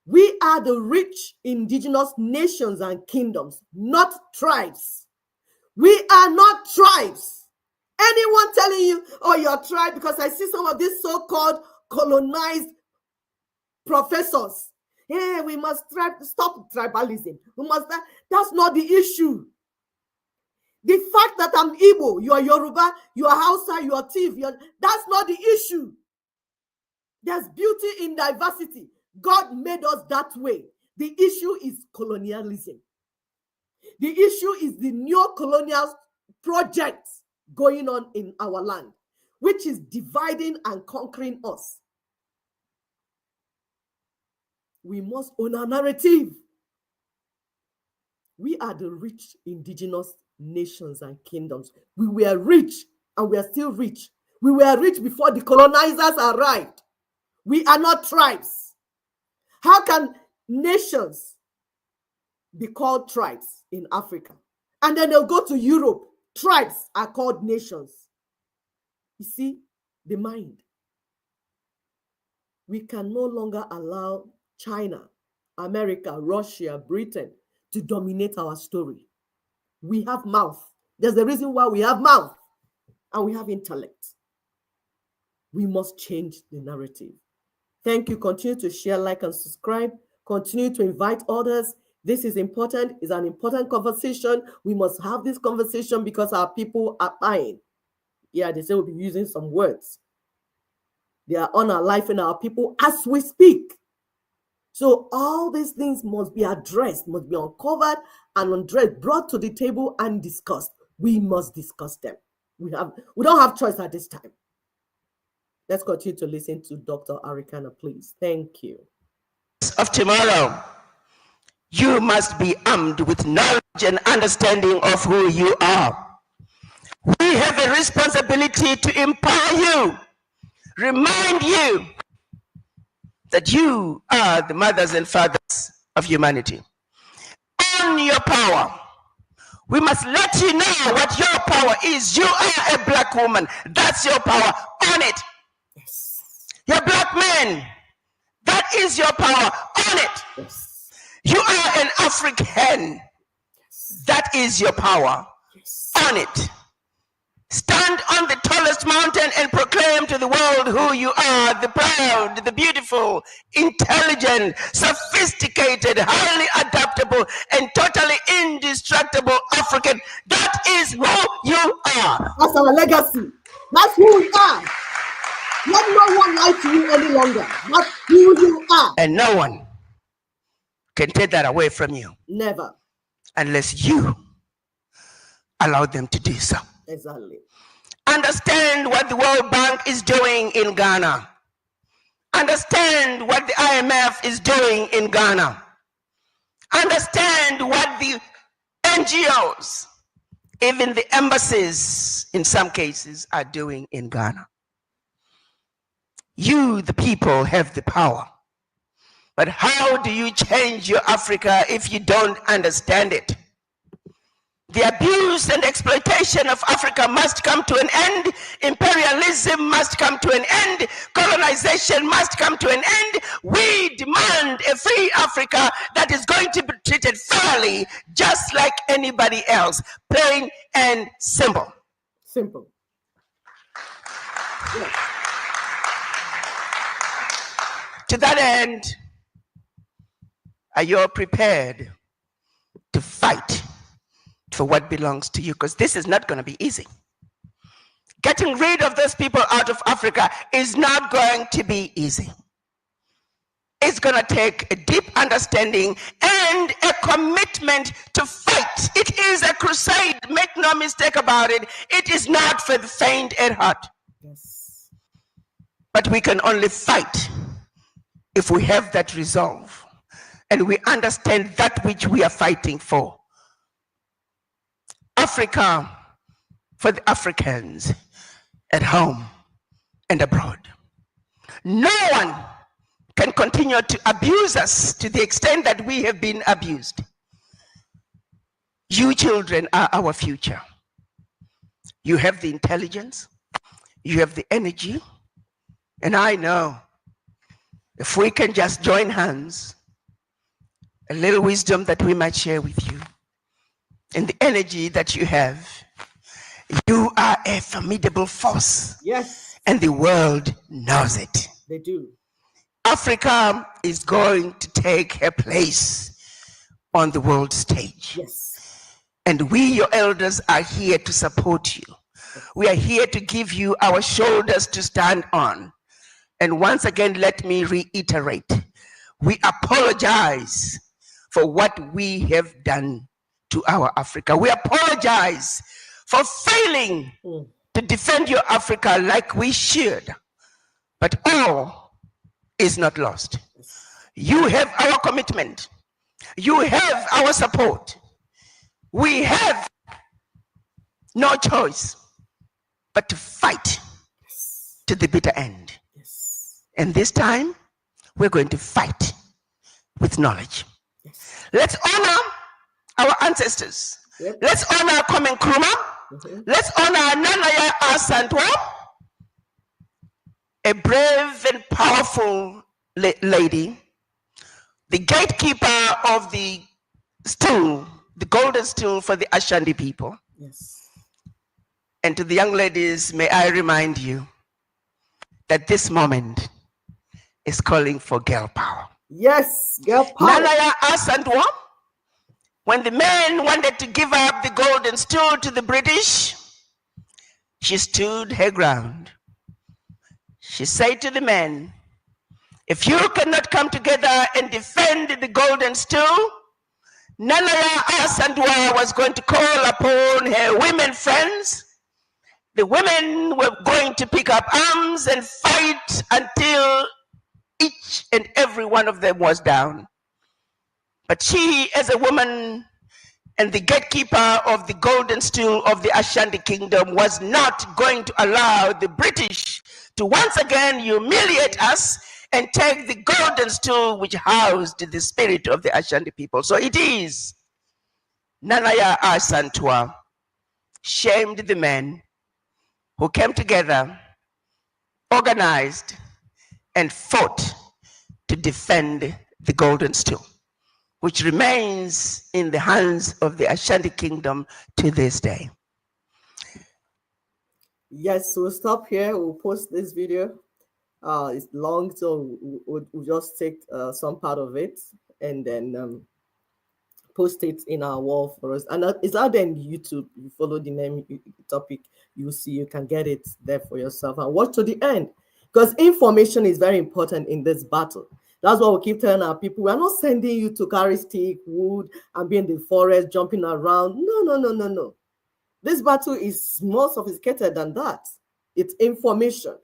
We are the rich indigenous nations and kingdoms, not tribes. We are not tribes. Anyone telling you, oh, you're a tribe, because I see some of these so-called colonized professors. Yeah, we must stop tribalism. We must. That's not the issue. The fact that I'm Igbo, you are Yoruba, you are Hausa, you are Tiv, that's not the issue. There's beauty in diversity. God made us that way. The issue is colonialism. The issue is the neo-colonial projects going on in our land, which is dividing and conquering us. We must own our narrative. We are the rich indigenous nations and kingdoms. We were rich and we are still rich. We were rich before the colonizers arrived. We are not tribes. How can nations be called tribes in Africa? And then they'll go to Europe. Tribes are called nations. You see, the mind. We can no longer allow China, America, Russia, Britain to dominate our story. We have mouth. There's a reason why we have mouth and we have intellect. We must change the narrative. Thank you. Continue to share, like, and subscribe. Continue to invite others. This is important. It's an important conversation. We must have this conversation because our people are dying. Yeah, they say we'll be using some words. They are on our life and our people as we speak. So all these things must be addressed, must be uncovered and undressed, brought to the table and discussed. We must discuss them. We don't have choice at this time. Let's continue to listen to Dr. Arikana, please. Thank you. Of tomorrow, you must be armed with knowledge and understanding of who you are. We have a responsibility to empower you, remind you that you are the mothers and fathers of humanity. Own your power. We must let you know what your power is. You are a black woman. That's your power. Own it. Yes. You're black men. That is your power. Own it. Yes. You are an African. Yes. That is your power. Yes. Own it. Stand on the tallest mountain and proclaim to the world who you are, the proud, the beautiful, intelligent, sophisticated, highly adaptable, and totally indestructible African. That is who you are. That's our legacy. That's who we are. Let no one lie to you any longer. That's who you are. And no one can take that away from you. Never. Unless you allow them to do so. Exactly. Understand what the World Bank is doing in Ghana. Understand what the IMF is doing in Ghana. Understand what the NGOs, even the embassies in some cases, are doing in Ghana. You, the people, have the power. But how do you change your Africa if you don't understand it? The abuse and exploitation of Africa must come to an end. Imperialism must come to an end. Colonization must come to an end. We demand a free Africa that is going to be treated fairly, just like anybody else. Plain and simple. Simple. Yeah. To that end, are you all prepared to fight for what belongs to you? Because this is not going to be easy. Getting rid of those people out of Africa is not going to be easy. It's going to take a deep understanding and a commitment to fight. It is a crusade. Make no mistake about it. It is not for the faint at heart. Yes. But we can only fight if we have that resolve and we understand that which we are fighting for. Africa for the Africans at home and abroad. No one can continue to abuse us to the extent that we have been abused. You children are our future. You have the intelligence, you have the energy, and I know if we can just join hands, a little wisdom that we might share with you, and the energy that you have, you are a formidable force. Yes. And the world knows it. They do. Africa is going to take her place on the world stage. Yes. And we, your elders, are here to support you. We are here to give you our shoulders to stand on. And once again, let me reiterate, we apologize for what we have done to our Africa. We apologize for failing to defend your Africa like we should. But all is not lost. You have our commitment. You have our support. We have no choice but to fight to the bitter end. Yes. And this time, we're going to fight with knowledge. Yes. Let's honor our ancestors. Yep. Let's honor Kwame Nkrumah. Let's honor Nanaya Asantwa, a brave and powerful lady, the gatekeeper of the stool, the golden stool for the Ashanti people. Yes. And to the young ladies, may I remind you that this moment is calling for girl power. Yes, girl power. Nanaya Asantwa, when the men wanted to give up the golden stool to the British, she stood her ground. She said to the men, if you cannot come together and defend the golden stool, Nanaya Asantwa was going to call upon her women friends. The women were going to pick up arms and fight until each and every one of them was down. But she, as a woman and the gatekeeper of the golden stool of the Ashanti kingdom, was not going to allow the British to once again humiliate us and take the golden stool which housed the spirit of the Ashanti people. So it is Nanaya Asantwa shamed the men who came together, organized, and fought to defend the golden stool, which remains in the hands of the Ashanti kingdom to this day. Yes, we'll stop here. We'll post this video. It's long, so we'll just take some part of it and then post it in our wall for us. And it's out there in YouTube. You follow the name topic, you see, you can get it there for yourself and watch to the end, because information is very important in this battle. That's what we keep telling our people. We're not sending you to carry stick, wood, and be in the forest, jumping around. No. This battle is more sophisticated than that. It's information,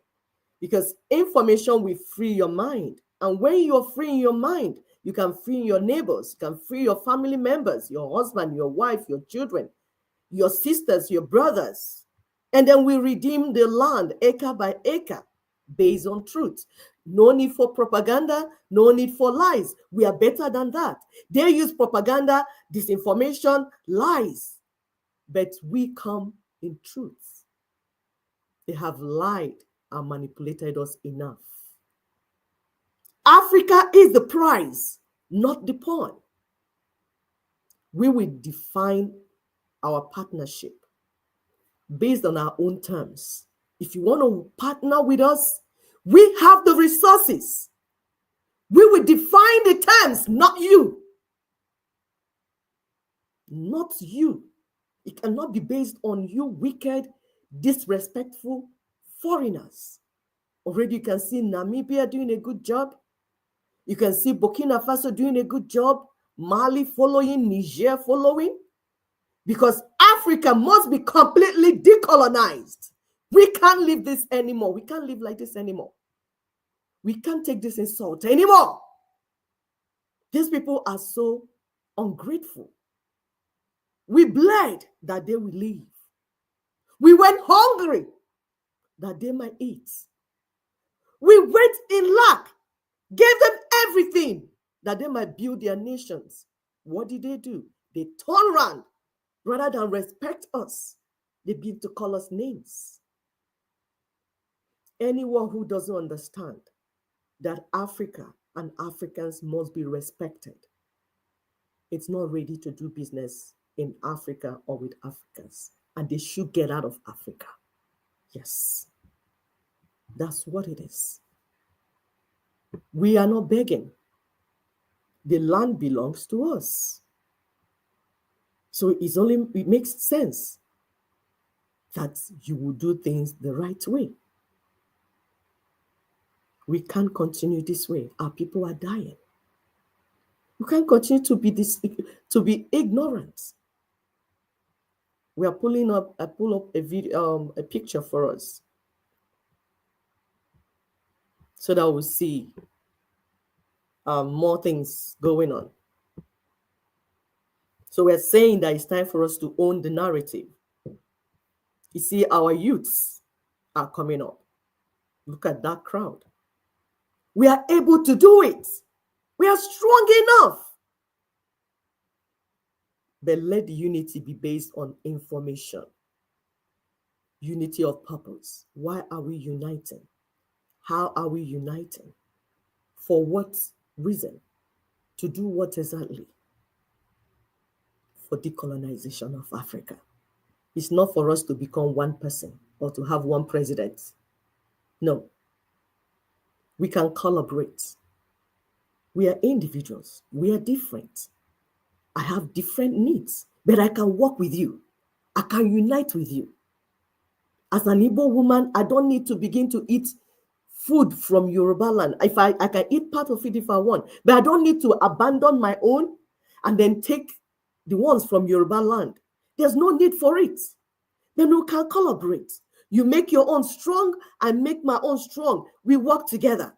because information will free your mind. And when you're freeing your mind, you can free your neighbors, you can free your family members, your husband, your wife, your children, your sisters, your brothers. And then we redeem the land acre by acre based on truth. No need for propaganda, no need for lies. We are better than that. They use propaganda, disinformation, lies but we come in truth. They have lied and manipulated us enough. Africa is the prize, not the pawn. We will define our partnership based on our own terms. If you want to partner with us, we have the resources. We will define the terms, not you. Not you. It cannot be based on you wicked, disrespectful foreigners. Already you can see Namibia doing a good job. You can see Burkina Faso doing a good job. Mali following, Niger following. Because Africa must be completely decolonized. We can't live this anymore. We can't live like this anymore. We can't take this insult anymore. These people are so ungrateful. We bled that they will leave. We went hungry that they might eat. We went in lack, gave them everything that they might build their nations. What did they do? They turned around. Rather than respect us, they begin to call us names. Anyone who doesn't understand that Africa and Africans must be respected, it's not ready to do business in Africa or with Africans. And they should get out of Africa. Yes, that's what it is. We are not begging. The land belongs to us. So it makes sense that you will do things the right way. We can't continue this way. Our people are dying. We can't continue to be ignorant. We are pulling up. I pull up a video, a picture for us, so that we'll see more things going on. So we're saying that it's time for us to own the narrative. You see, our youths are coming up. Look at that crowd. We are able to do it. We are strong enough. But let the unity be based on information. Unity of purpose. Why are we uniting? How are we uniting? For what reason? To do what exactly? For decolonization of Africa. It's not for us to become one person or to have one president. No. We can collaborate. We are individuals. We are different. I have different needs, but I can work with you. I can unite with you. As an Igbo woman, I don't need to begin to eat food from Yoruba land. If I can eat part of it if I want, but I don't need to abandon my own and then take the ones from Yoruba land. There's no need for it. Then we can collaborate. You make your own strong, I make my own strong. We work together.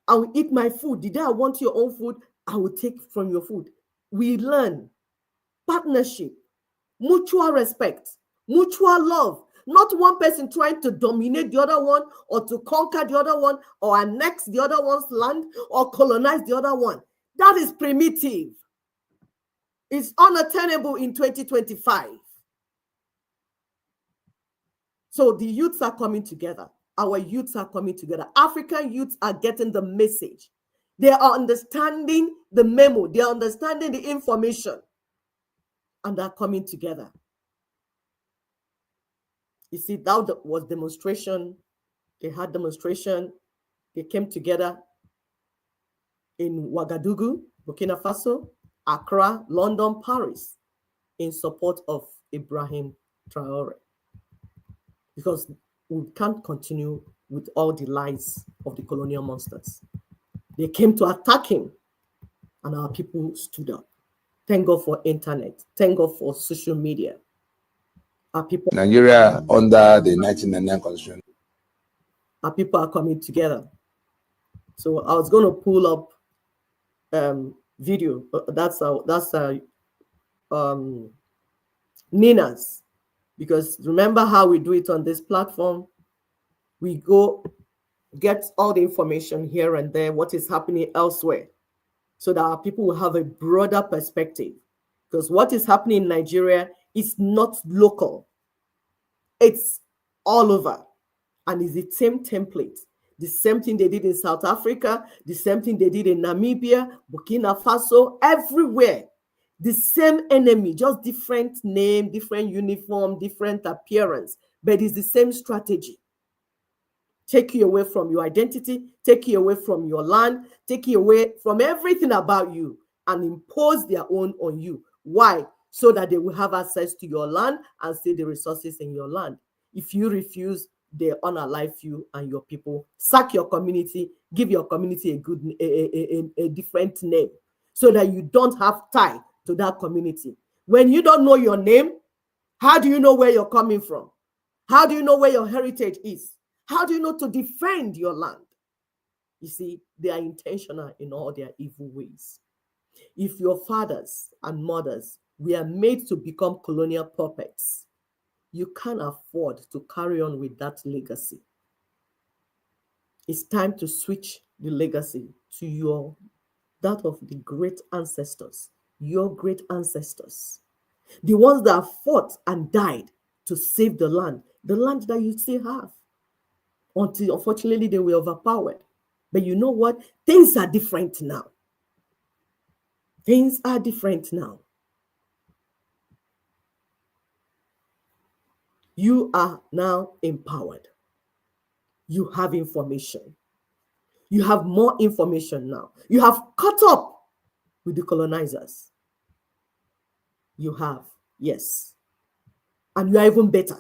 I will eat my food. The day I want your own food, I will take from your food. We learn partnership, mutual respect, mutual love. Not one person trying to dominate the other one or to conquer the other one or annex the other one's land or colonize the other one. That is primitive. It's unattainable in 2025. So the youths are coming together. Our youths are coming together. African youths are getting the message. They are understanding the memo. They are understanding the information. And they're coming together. You see, that was demonstration. They had demonstration. They came together in Ouagadougou, Burkina Faso, Accra, London, Paris, in support of Ibrahim Traore. Because we can't continue with all the lies of the colonial monsters. They came to attack him, and our people stood up. Thank God for internet. Thank God for social media. Our people, Nigeria under the 1999 constitution. Our people are coming together. So I was going to pull up video. That's Nina's, because remember how we do it on this platform. We go get all the information here and there, what is happening elsewhere, so that our people will have a broader perspective. Because what is happening in Nigeria It's not local. It's all over. And it's the same template. The same thing they did in South Africa, the same thing they did in Namibia, Burkina Faso, everywhere. The same enemy, just different name, different uniform, different appearance, but it's the same strategy. Take you away from your identity, take you away from your land, take you away from everything about you and impose their own on you. Why? So that they will have access to your land and see the resources in your land. If you refuse, they unalive you and your people, sack your community, give your community a different name so that you don't have tie to that community. When you don't know your name, how do you know where you're coming from? How do you know where your heritage is? How do you know to defend your land? You see, they are intentional in all their evil ways. If your fathers and mothers were made to become colonial puppets, you can't afford to carry on with that legacy. It's time to switch the legacy to that of the great ancestors, your great ancestors, the ones that fought and died to save the land that you still have. Until, unfortunately, they were overpowered. But you know what? Things are different now. Things are different now. You are now empowered. You have information. You have more information now. You have caught up with the colonizers. You have, yes. And you are even better.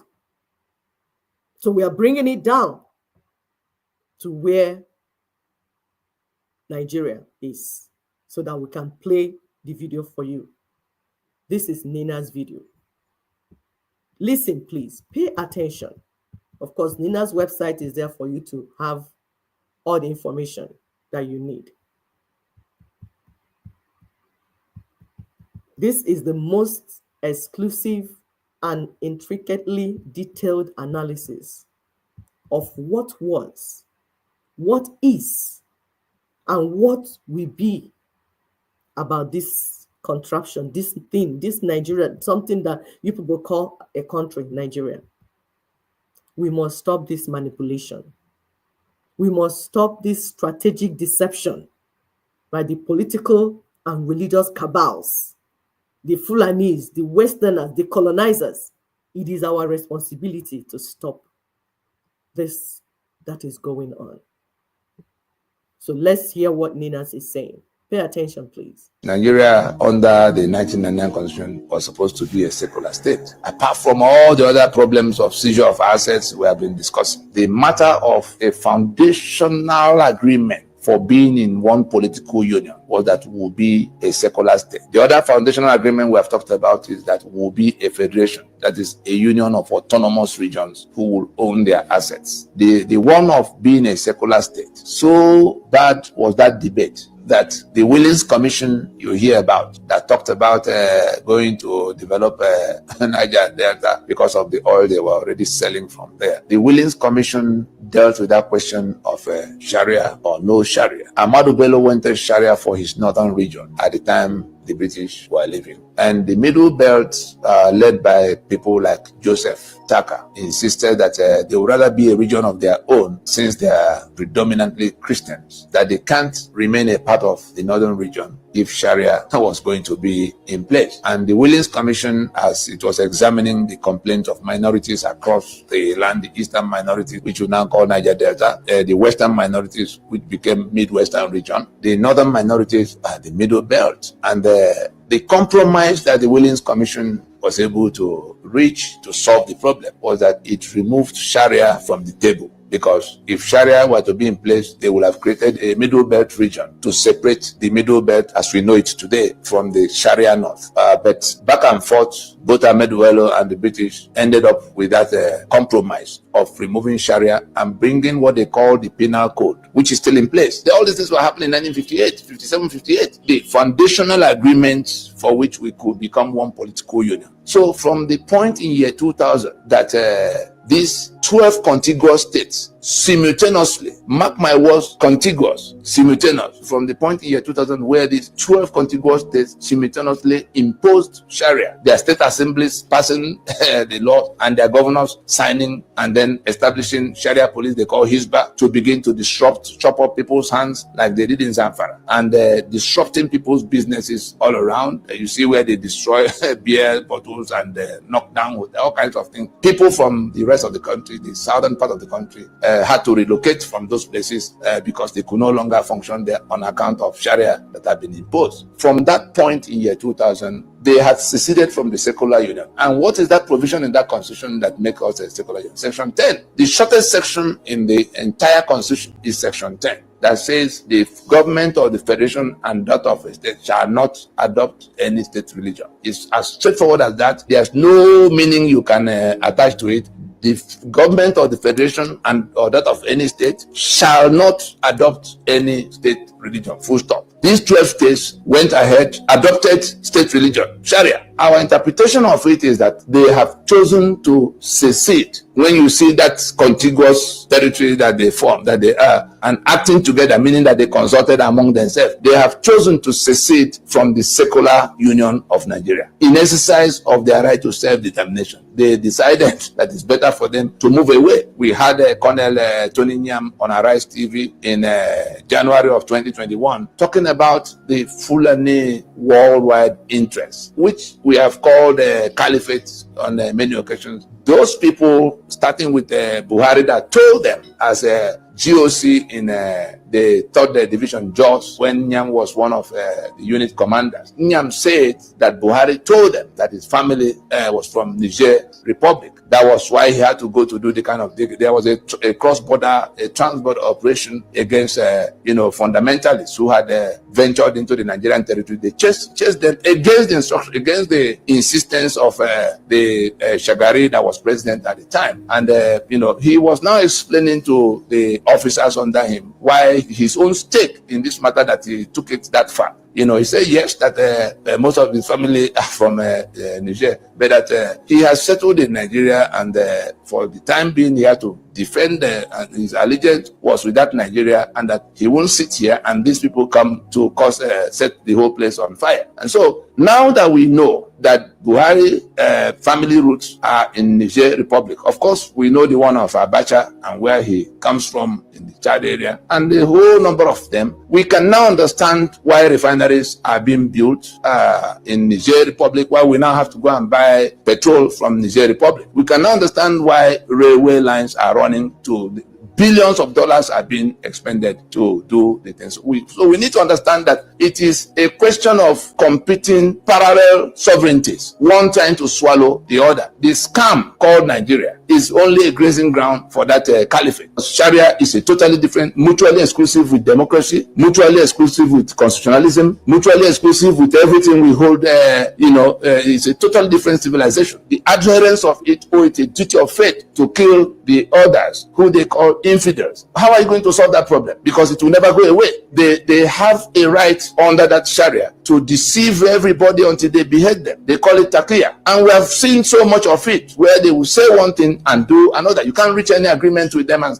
So we are bringing it down to where Nigeria is so that we can play the video for you. This is Nina's video. Listen, please, pay attention. Of course, Nina's website is there for you to have all the information that you need. This is the most exclusive and intricately detailed analysis of what was, what is, and what will be about this contraption, this thing, this Nigeria, something that you people call a country, Nigeria. We must stop this manipulation. We must stop this strategic deception by the political and religious cabals, the Fulanis, the Westerners, the colonizers. It is our responsibility to stop this that is going on. So let's hear what Ninas is saying. Pay attention, please. Nigeria, under the 1999 Constitution, was supposed to be a secular state. Apart from all the other problems of seizure of assets we have been discussing, the matter of a foundational agreement for being in one political union was that we will be a secular state. The other foundational agreement we have talked about is that we will be a federation, that is a union of autonomous regions who will own their assets. The one of being a secular state, so bad was that debate that the Willings Commission you hear about, that talked about going to develop Niger Delta because of the oil they were already selling from there. The Willings Commission dealt with that question of Sharia or no Sharia. Ahmadu Bello wanted Sharia for his northern region at the time the British were living. And the Middle Belt, led by people like Joseph Tucker, insisted that they would rather be a region of their own, since they are predominantly Christians, that they can't remain a part of the northern region if Sharia was going to be in place. And the Willings Commission, as it was examining the complaints of minorities across the land, the eastern minorities, which we now call Niger Delta, the western minorities, which became Midwestern region, the northern minorities, the Middle Belt. And the compromise that the Willings Commission was able to reach to solve the problem was that it removed Sharia from the table. Because if Sharia were to be in place, they would have created a Middle Belt region to separate the Middle Belt as we know it today from the Sharia North. But back and forth, both Ahmed Bello and the British ended up with that compromise of removing Sharia and bringing what they call the Penal Code, which is still in place. All these things were happening in 1958, 57, 58. The foundational agreement for which we could become one political union. So from the point in year 2000 that these 12 contiguous states simultaneously, mark my words, contiguous, simultaneous, from the point in year 2000 where these 12 contiguous states simultaneously imposed Sharia, their state assemblies passing the law and their governors signing and then establishing Sharia police they call Hizbah to begin to disrupt, chop up people's hands like they did in Zamfara, and disrupting people's businesses all around. You see where they destroy beer bottles and knock down with all kinds of things. People from the rest of the country, the southern part of the country, had to relocate from those places because they could no longer function there on account of Sharia that had been imposed. From that point in year 2000, they had seceded from the secular union. And what is that provision in that constitution that makes us a secular union? Section 10. The shortest section in the entire constitution is section 10. That says the government or the federation and that of a state shall not adopt any state religion. It's as straightforward as that. There's no meaning you can attach to it. The government or the federation and or that of any state shall not adopt any state religion. Full stop. These 12 states went ahead, adopted state religion, Sharia. Our interpretation of it is that they have chosen to secede. When you see that contiguous territory that they form, that they are, and acting together, meaning that they consulted among themselves, they have chosen to secede from the secular union of Nigeria in exercise of their right to self-determination. They decided that it's better for them to move away. We had Colonel Tony Nyam on Arise TV in January of 2021 talking about the Fulani worldwide interests, which we have called caliphate on many occasions. Those people, starting with Buhari, that told them as a GOC in the 3rd Division Jos, when Nyam was one of the unit commanders. Nyam said that Buhari told them that his family was from Niger Republic. That was why he had to go to do the kind of thing. There was a cross-border, a trans-border operation against, fundamentalists who had ventured into the Nigerian territory. They chased them against the instruction, against the insistence of the Shagari that was president at the time. And, he was now explaining to the officers under him why his own stake in this matter that he took it that far. He said yes, that most of his family are from Niger, but that he has settled in Nigeria, and for the time being, he had to defend and his allegiance was with that Nigeria, and that he won't sit here and these people come to set the whole place on fire. And so now that we know that Buhari family roots are in Niger Republic, of course we know the one of Abacha and where he comes from in the Chad area, and the whole number of them, we can now understand why refineries are being built in Niger Republic, why we now have to go and buy petrol from Niger Republic. We can now understand why railway lines are running to billions of dollars are being expended to do the things. So we need to understand that it is a question of competing parallel sovereignties, one trying to swallow the other. The scam called Nigeria is only a grazing ground for that caliphate. Sharia is a totally different, mutually exclusive with democracy, mutually exclusive with constitutionalism, mutually exclusive with everything we hold. It's a totally different civilization. The adherents of it owe it a duty of faith to kill the others, who they call infidels. How are you going to solve that problem? Because it will never go away. They have a right under that Sharia to deceive everybody until they behead them. They call it taqiyya. And we have seen so much of it where they will say one thing and do another. You can't reach any agreement with them and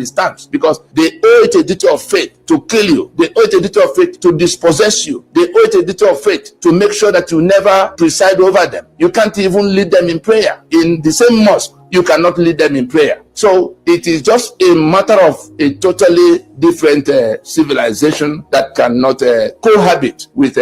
stand because they owe it a duty of faith to kill you. They owe it a duty of faith to dispossess you. They owe it a duty of faith to make sure that you never preside over them. You can't even lead them in prayer. In the same mosque, you cannot lead them in prayer. So it is just a matter of a totally different civilization that cannot cohabit with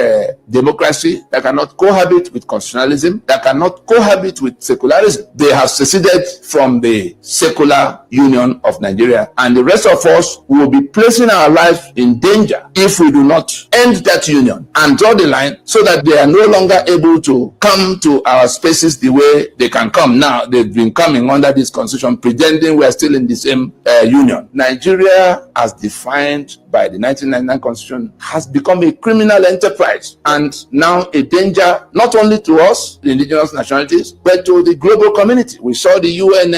democracy, that cannot cohabit with constitutionalism, that cannot cohabit with secularism. They have seceded from the secular union of Nigeria, and the rest of us will be placing our lives in danger if we do not end that union and draw the line so that they are no longer able to come to our spaces the way they can come now. They've been coming under this constitution pretending we are still in the same union. Nigeria, as defined by the 1999 constitution, has become a criminal enterprise and now a danger not only to us, the indigenous nationalities, but to the global community. We saw the UN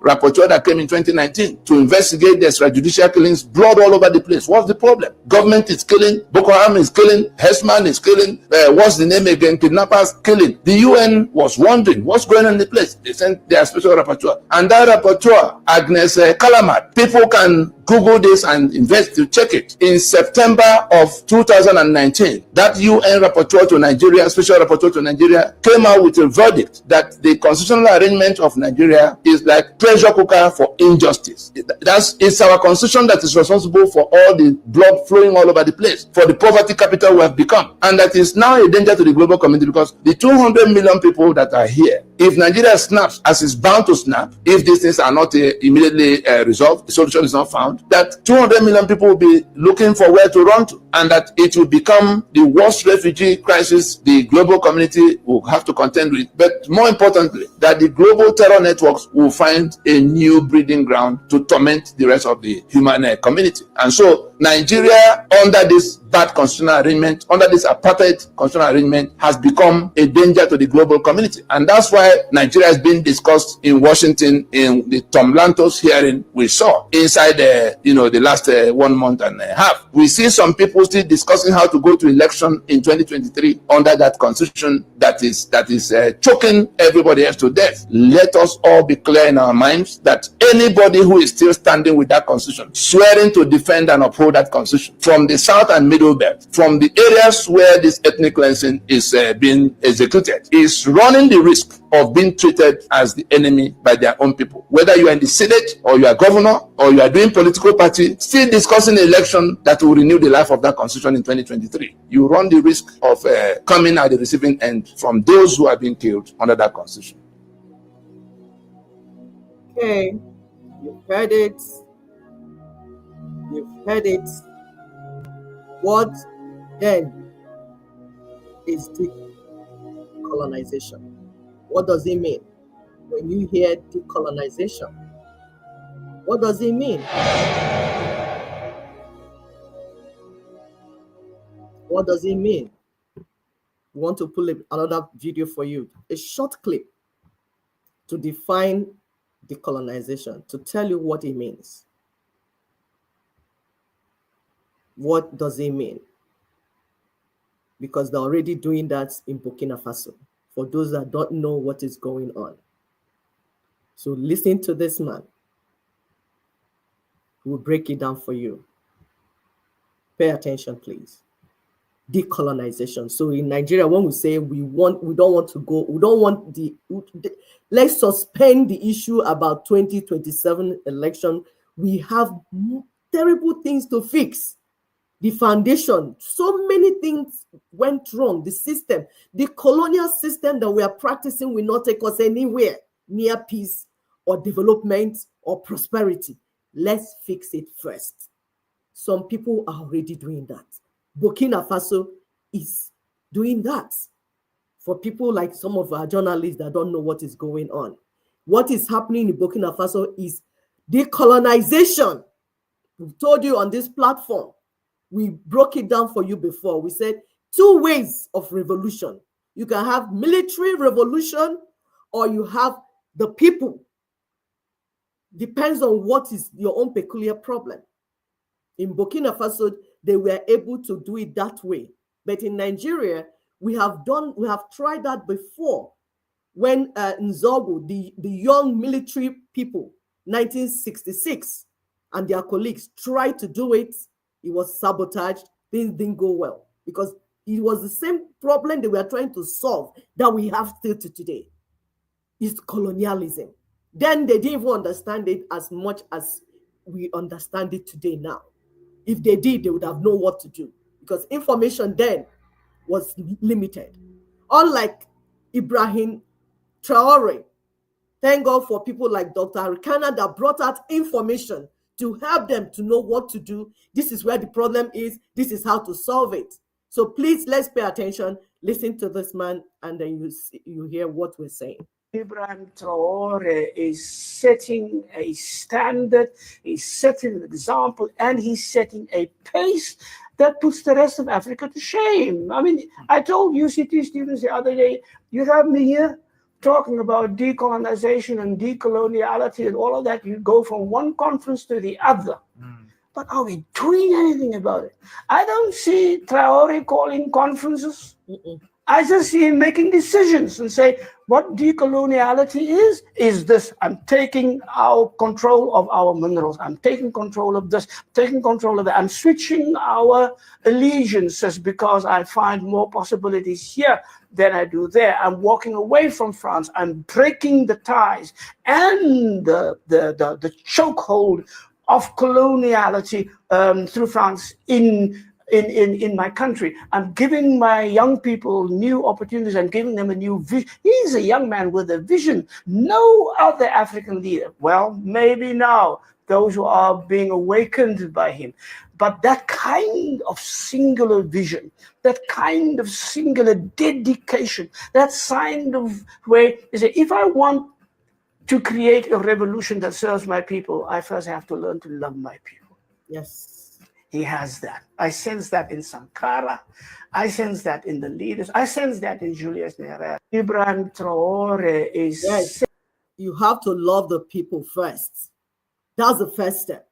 rapporteur that came in 2019 to investigate the extrajudicial killings, blood all over the place. What's the problem? Government is killing, Boko Haram is killing, Hezman is killing, what's the name again? Kidnappers killing. The UN was wondering what's going on in the place. They sent their special rapporteur, and that rapporteur Dr. Agnes Kalamat. People can Google this and invest to check it. In September of 2019, that UN rapporteur to Nigeria, special rapporteur to Nigeria, came out with a verdict that the constitutional arrangement of Nigeria is like pressure cooker for injustice. It's our constitution that is responsible for all the blood flowing all over the place, for the poverty capital we have become, and that is now a danger to the global community, because the 200 million people that are here, if Nigeria snaps as it's bound to snap, if these things are not immediately resolved, the solution is not found, that 200 million people will be looking for where to run to, and that it will become the worst refugee crisis the global community will have to contend with. But more importantly, that the global terror networks will find a new breeding ground to torment the rest of the human community. And so Nigeria, under this bad constitutional arrangement, under this apartheid constitutional arrangement, has become a danger to the global community. And that's why Nigeria is being discussed in Washington in the Tom Lantos hearing we saw inside the last 1 month and a half. We see some people still discussing how to go to election in 2023 under that constitution that is choking everybody else to death. Let us all be clear in our minds that anybody who is still standing with that constitution, swearing to defend and uphold that constitution, from the south and middle belt, from the areas where this ethnic cleansing is being executed, is running the risk of being treated as the enemy by their own people. Whether you are in the Senate, or you are governor, or you are doing political party, still discussing an election that will renew the life of that constitution in 2023, you run the risk of coming at the receiving end from those who are being killed under that constitution. Okay, you've heard it. You've heard it. What then is decolonization? What does it mean? When you hear decolonization, what does it mean? What does it mean? We want to pull another video for you, a short clip to define decolonization, to tell you what it means. What does it mean? Because they're already doing that in Burkina Faso, for those that don't know what is going on. So listen to this man. We'll break it down for you. Pay attention, please. Decolonization. So in Nigeria, when we say we don't want to go, we don't want let's suspend the issue about 2027 election. We have terrible things to fix. The foundation, so many things went wrong. The system, the colonial system that we are practicing will not take us anywhere near peace or development or prosperity. Let's fix it first. Some people are already doing that. Burkina Faso is doing that. For people like some of our journalists that don't know what is going on, what is happening in Burkina Faso is decolonization. We've told you on this platform. We broke it down for you before. We said 2 ways of revolution. You can have military revolution, or you have the people. Depends on what is your own peculiar problem. In Burkina Faso, they were able to do it that way. But in Nigeria, we have tried that before. When Nzogu, the young military people, 1966, and their colleagues tried to do it, it was sabotaged. Things didn't go well because it was the same problem they were trying to solve that we have still to today. It's colonialism. Then they didn't even understand it as much as we understand it today now. If they did, they would have known what to do because information then was limited. Unlike Ibrahim Traore, thank God for people like Dr. Arikana that brought out information to help them to know what to do. This is where the problem is. This is how to solve it. So please, let's pay attention. Listen to this man, and then you hear what we're saying. Ibrahim Traore is setting a standard, he's setting an example, and he's setting a pace that puts the rest of Africa to shame. I mean, I told UCT students the other day, you have me here talking about decolonization and decoloniality and all of that. You go from one conference to the other. But are we doing anything about it? I don't see Traore calling conferences. I just see him making decisions and say, what decoloniality is this. I'm taking our control of our minerals. I'm taking control of this, taking control of that. I'm switching our allegiances because I find more possibilities here than I do there. I'm walking away from France. I'm breaking the ties and the chokehold of coloniality through France in my country. I'm giving my young people new opportunities and giving them a new vision. He's a young man with a vision. No other African leader. Well, maybe now those who are being awakened by him. But that kind of singular vision, that kind of singular dedication, that kind of way, you say, if I want to create a revolution that serves my people, I first have to learn to love my people. Yes. He has that. I sense that in Sankara. I sense that in the leaders. I sense that in Julius Nyerere. Ibrahim Traore is... Yes. You have to love the people first. That's the first step.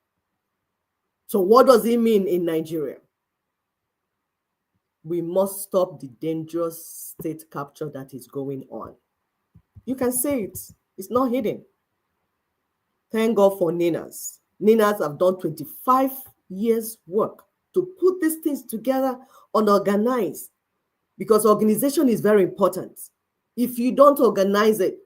So what does it mean in Nigeria? We must stop the dangerous state capture that is going on. You can say it. It's not hidden. Thank God for Ninas. Ninas have done 25 years work to put these things together and organize, because organization is very important. If you don't organize it,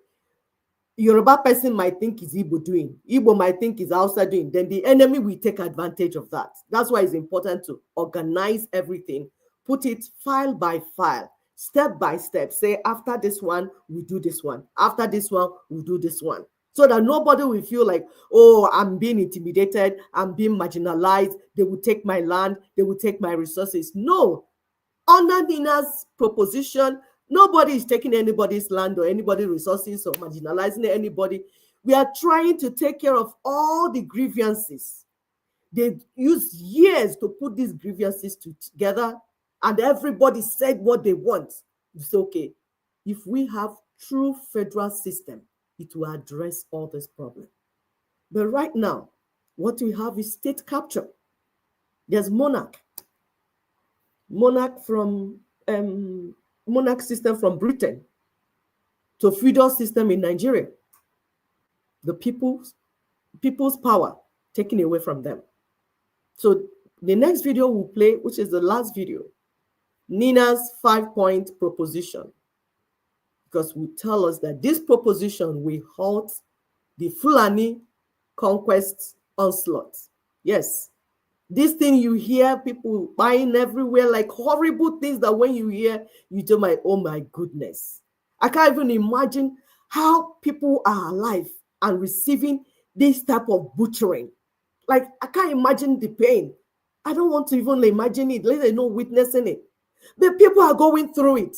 Yoruba person might think is Igbo doing, Igbo might think is Hausa doing, then the enemy will take advantage of that. That's why it's important to organize everything, put it file by file, step by step. Say, after this one, we do this one. After this one, we do this one. So that nobody will feel like, oh, I'm being intimidated, I'm being marginalized, they will take my land, they will take my resources. No. Under Nina's proposition, nobody is taking anybody's land or anybody's resources or marginalizing anybody. We are trying to take care of all the grievances. They used years to put these grievances together, and everybody said what they want. It's okay. If we have true federal system, it will address all this problem. But right now, what we have is state capture. There's monarch from monarch system from Britain to feudal system in Nigeria. The people's power taken away from them. So the next video we'll play, which is the last video, Nina's 5-point proposition, because we tell us that this proposition will halt the Fulani conquest onslaught. Yes, this thing you hear people buying everywhere, like horrible things that when you hear, you do my, oh my goodness. I can't even imagine how people are alive and receiving this type of butchering. Like, I can't imagine the pain. I don't want to even imagine it, let alone witnessing it. But people are going through it.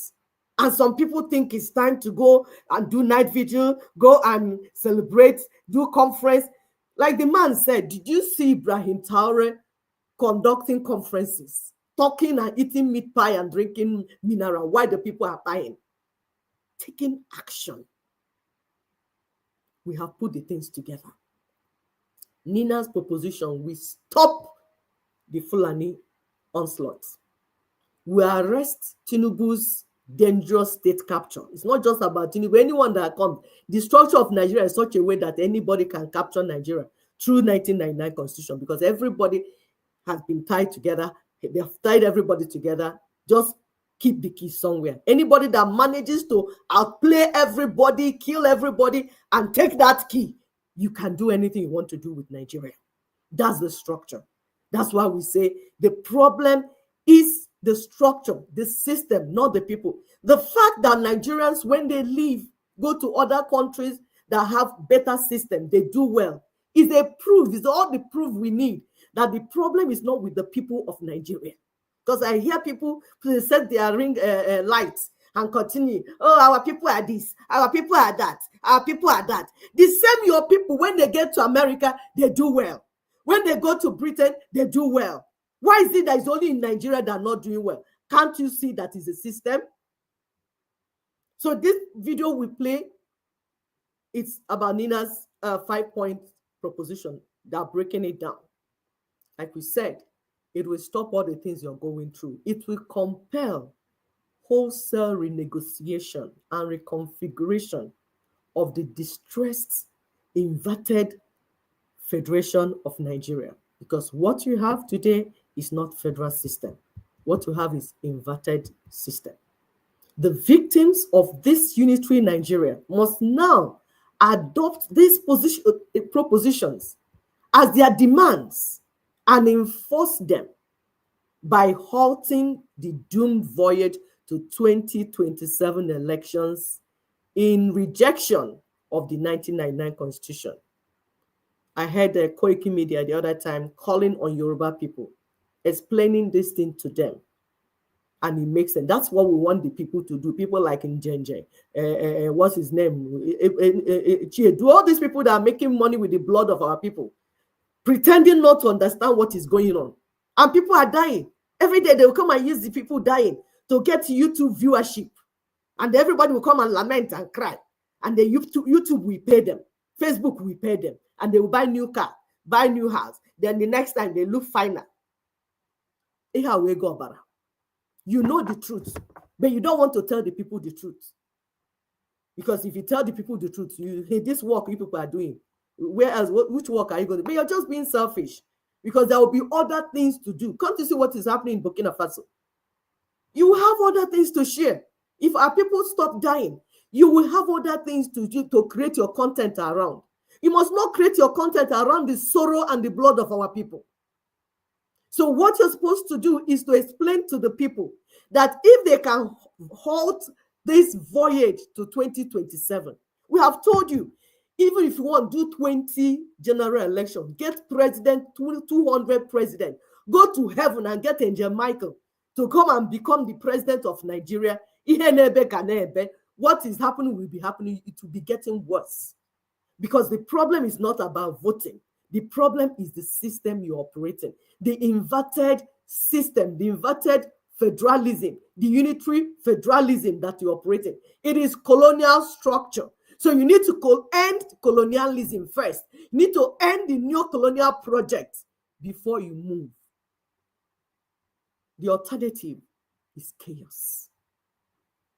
And some people think it's time to go and do night vigil, go and celebrate, do conference. Like the man said, did you see Ibrahim Traore conducting conferences, talking and eating meat pie and drinking mineral while the people are buying? Taking action. We have put the things together. Nina's proposition will stop the Fulani onslaught. We arrest Tinubu's dangerous state capture. It's not just about Tinubu. Anyone that comes, the structure of Nigeria is such a way that anybody can capture Nigeria through 1999 constitution, because everybody has been tied together. They have tied everybody together. Just keep the key somewhere. Anybody that manages to outplay everybody, kill everybody, and take that key, you can do anything you want to do with Nigeria. That's the structure. That's why we say the problem is the structure, the system, not the people. The fact that Nigerians, when they leave, go to other countries that have better system, they do well, is a proof, is all the proof we need that the problem is not with the people of Nigeria. Because I hear people set their ring lights and continue, oh, our people are this, our people are that, our people are that. The same your people, when they get to America, they do well. When they go to Britain, they do well. Why is it that it's only in Nigeria that are not doing well? Can't you see that is a system? So this video we play, it's about Nina's 5-point proposition. They're breaking it down. Like we said, it will stop all the things you're going through. It will compel wholesale renegotiation and reconfiguration of the distressed, inverted Federation of Nigeria. Because what you have today is not federal system. What you have is inverted system. The victims of this unitary Nigeria must now adopt these propositions as their demands and enforce them by halting the doomed voyage to 2027 elections in rejection of the 1999 Constitution. I heard the Koiki Media the other time calling on Yoruba people, explaining this thing to them. And it makes sense. That's what we want the people to do. People like Njenje, what's his name? Do all these people that are making money with the blood of our people, pretending not to understand what is going on. And people are dying. Every day they will come and use the people dying to get YouTube viewership. And everybody will come and lament and cry. And the YouTube will pay them. Facebook will pay them. And they will buy new car, buy new house. Then the next time they look finer. Iha we go bara. You know the truth, but you don't want to tell the people the truth. Because if you tell the people the truth, you hate this work you people are doing. Where else? Which work are you going to do? But you're just being selfish. Because there will be other things to do. Can't you see what is happening in Burkina Faso? You have other things to share. If our people stop dying, you will have other things to do to create your content around. You must not create your content around the sorrow and the blood of our people. So what you're supposed to do is to explain to the people that if they can halt this voyage to 2027, we have told you, even if you want to do 20 general elections, get president, 200 president, go to heaven and get Angel Michael to come and become the president of Nigeria. What is happening will be happening. It will be getting worse. Because the problem is not about voting. The problem is the system you're operating. The inverted system, the inverted federalism, the unitary federalism that you're operating. It is colonial structure. So you need to end colonialism first. You need to end the neo-colonial project before you move. The alternative is chaos.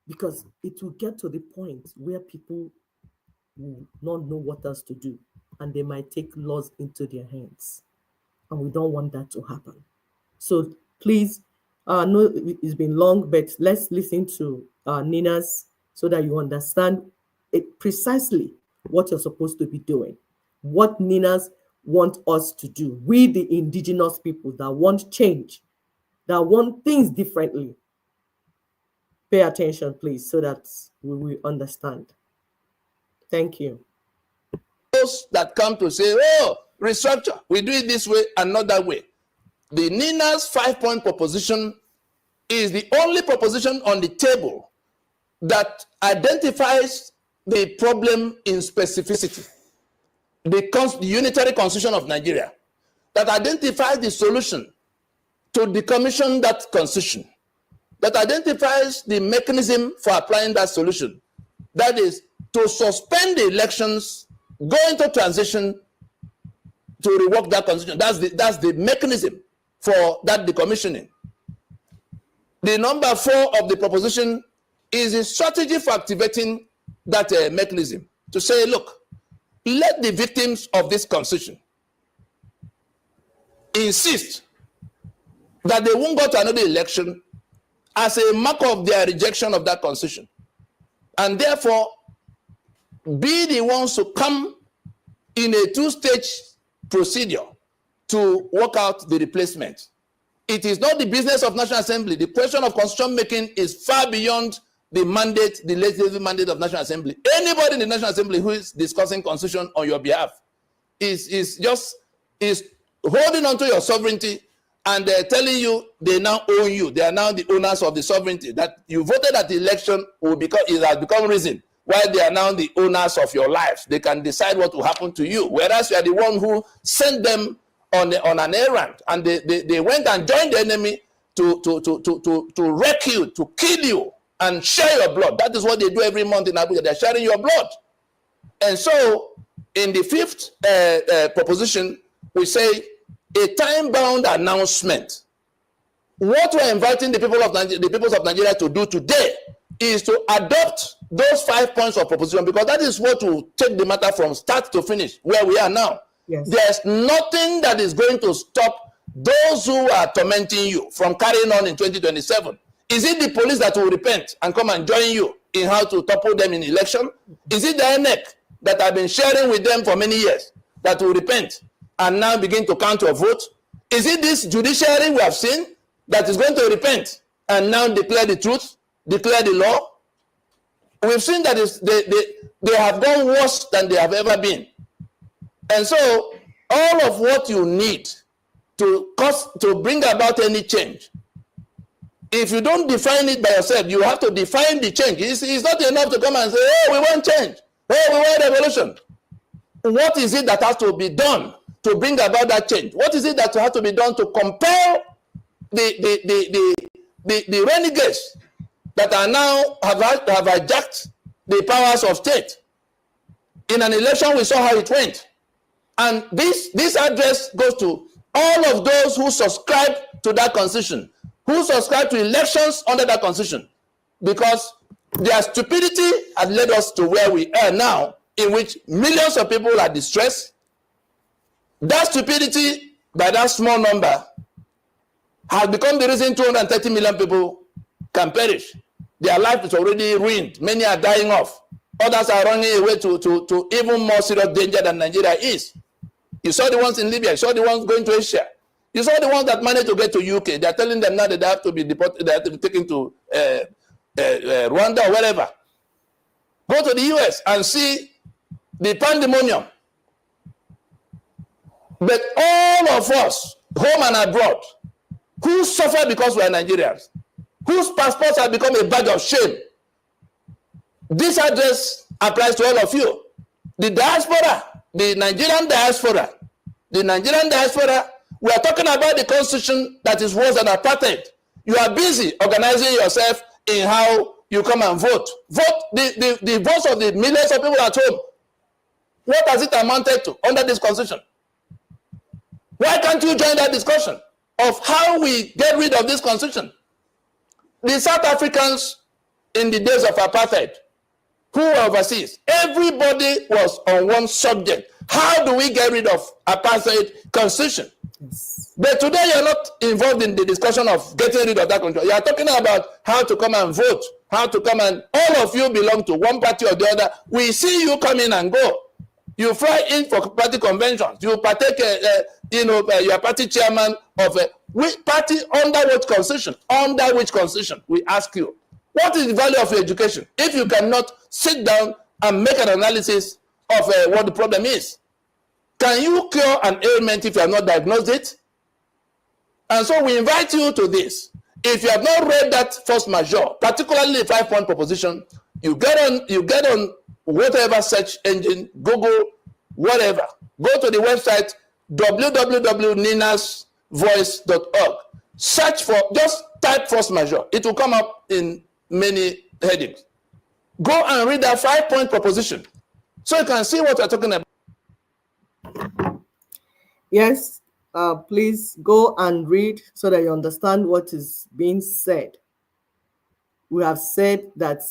Because it will get to the point where people will not know what else to do, and they might take laws into their hands. And we don't want that to happen. So please, no, it's been long, but let's listen to Nina's so that you understand precisely what you're supposed to be doing, what Nina's want us to do. We, the indigenous people that want change, that want things differently. Pay attention, please, so that we will understand. Thank you. Those that come to say, oh, restructure, we do it this way and not that way. The Nina's 5-point proposition is the only proposition on the table that identifies the problem in specificity. The unitary constitution of Nigeria that identifies the solution to decommission that constitution, that identifies the mechanism for applying that solution. That is to suspend the elections, go into transition to rework that constitution. That's the mechanism for that decommissioning. The number 4 of the proposition is a strategy for activating that mechanism to say, look, let the victims of this constitution insist that they won't go to another election as a mark of their rejection of that constitution. And therefore, be the ones to come in a 2-stage procedure to work out the replacement. It is not the business of National Assembly. The question of constitution making is far beyond the mandate, the legislative mandate of National Assembly. Anybody in the National Assembly who is discussing constitution on your behalf is holding on to your sovereignty, and they're telling you they now own you. They are now the owners of the sovereignty. That you voted at the election it has become reason why they are now the owners of your lives. They can decide what will happen to you, whereas you are the one who sent them on an errand, and they went and joined the enemy to wreck you, to kill you, and share your blood. That is what they do every month in Abuja. They're sharing your blood. And so, in the 5th proposition, we say a time-bound announcement what we're inviting the people of Nigeria to do today is to adopt those 5 points of proposition, because that is what will take the matter from start to finish where we are now. Yes. There's nothing that is going to stop those who are tormenting you from carrying on in 2027. Is it the police that will repent and come and join you in how to topple them in election? Is it the INEC that have been sharing with them for many years that will repent and now begin to count your vote? Is it this judiciary we have seen that is going to repent and now declare the truth, declare the law? We've seen that they have gone worse than they have ever been. And so all of what you need to bring about any change, if you don't define it by yourself, you have to define the change. It's not enough to come and say, oh, we want change. Oh, we want revolution. What is it that has to be done to bring about that change? What is it that has to be done to compel the renegades that are now have hijacked the powers of state? In an election, we saw how it went. And this address goes to all of those who subscribe to that constitution, who subscribe to elections under that constitution, because their stupidity has led us to where we are now, in which millions of people are distressed. That stupidity, by that small number, has become the reason 230 million people can perish. Their life is already ruined. Many are dying off. Others are running away to even more serious danger than Nigeria is. You saw the ones in Libya. You saw the ones going to Asia. You saw the ones that managed to get to UK. They're telling them now that they have to be deported. They have to be taken to Rwanda or wherever. Go to the US and see the pandemonium. But all of us, home and abroad, who suffer because we are Nigerians, whose passports have become a badge of shame, this address applies to all of you. The diaspora, the Nigerian diaspora, we are talking about the constitution that is worse than apartheid. You are busy organizing yourself in how you come and vote. Vote the votes of the millions of people at home. What has it amounted to under this constitution? Why can't you join that discussion of how we get rid of this constitution? The South Africans in the days of apartheid, who were overseas, everybody was on one subject. How do we get rid of apartheid constitution? Yes. But today you're not involved in the discussion of getting rid of that control. You are talking about how to come and vote, how to come and all of you belong to one party or the other. We see you come in and go. You fly in for party conventions. You partake, you are party chairman of a party under which constitution? Under which constitution? We ask you. What is the value of your education if you cannot sit down and make an analysis of what the problem is? Can you cure an ailment if you have not diagnosed it? And so we invite you to this. If you have not read that force majeure, particularly the 5-point proposition, you get on whatever search engine, Google, whatever. Go to the website www.ninasvoice.org. Search for, just type force majeure. It will come up in many headings. Go and read that 5-point proposition so you can see what we're talking about. Yes, please go and read so that you understand what is being said. We have said that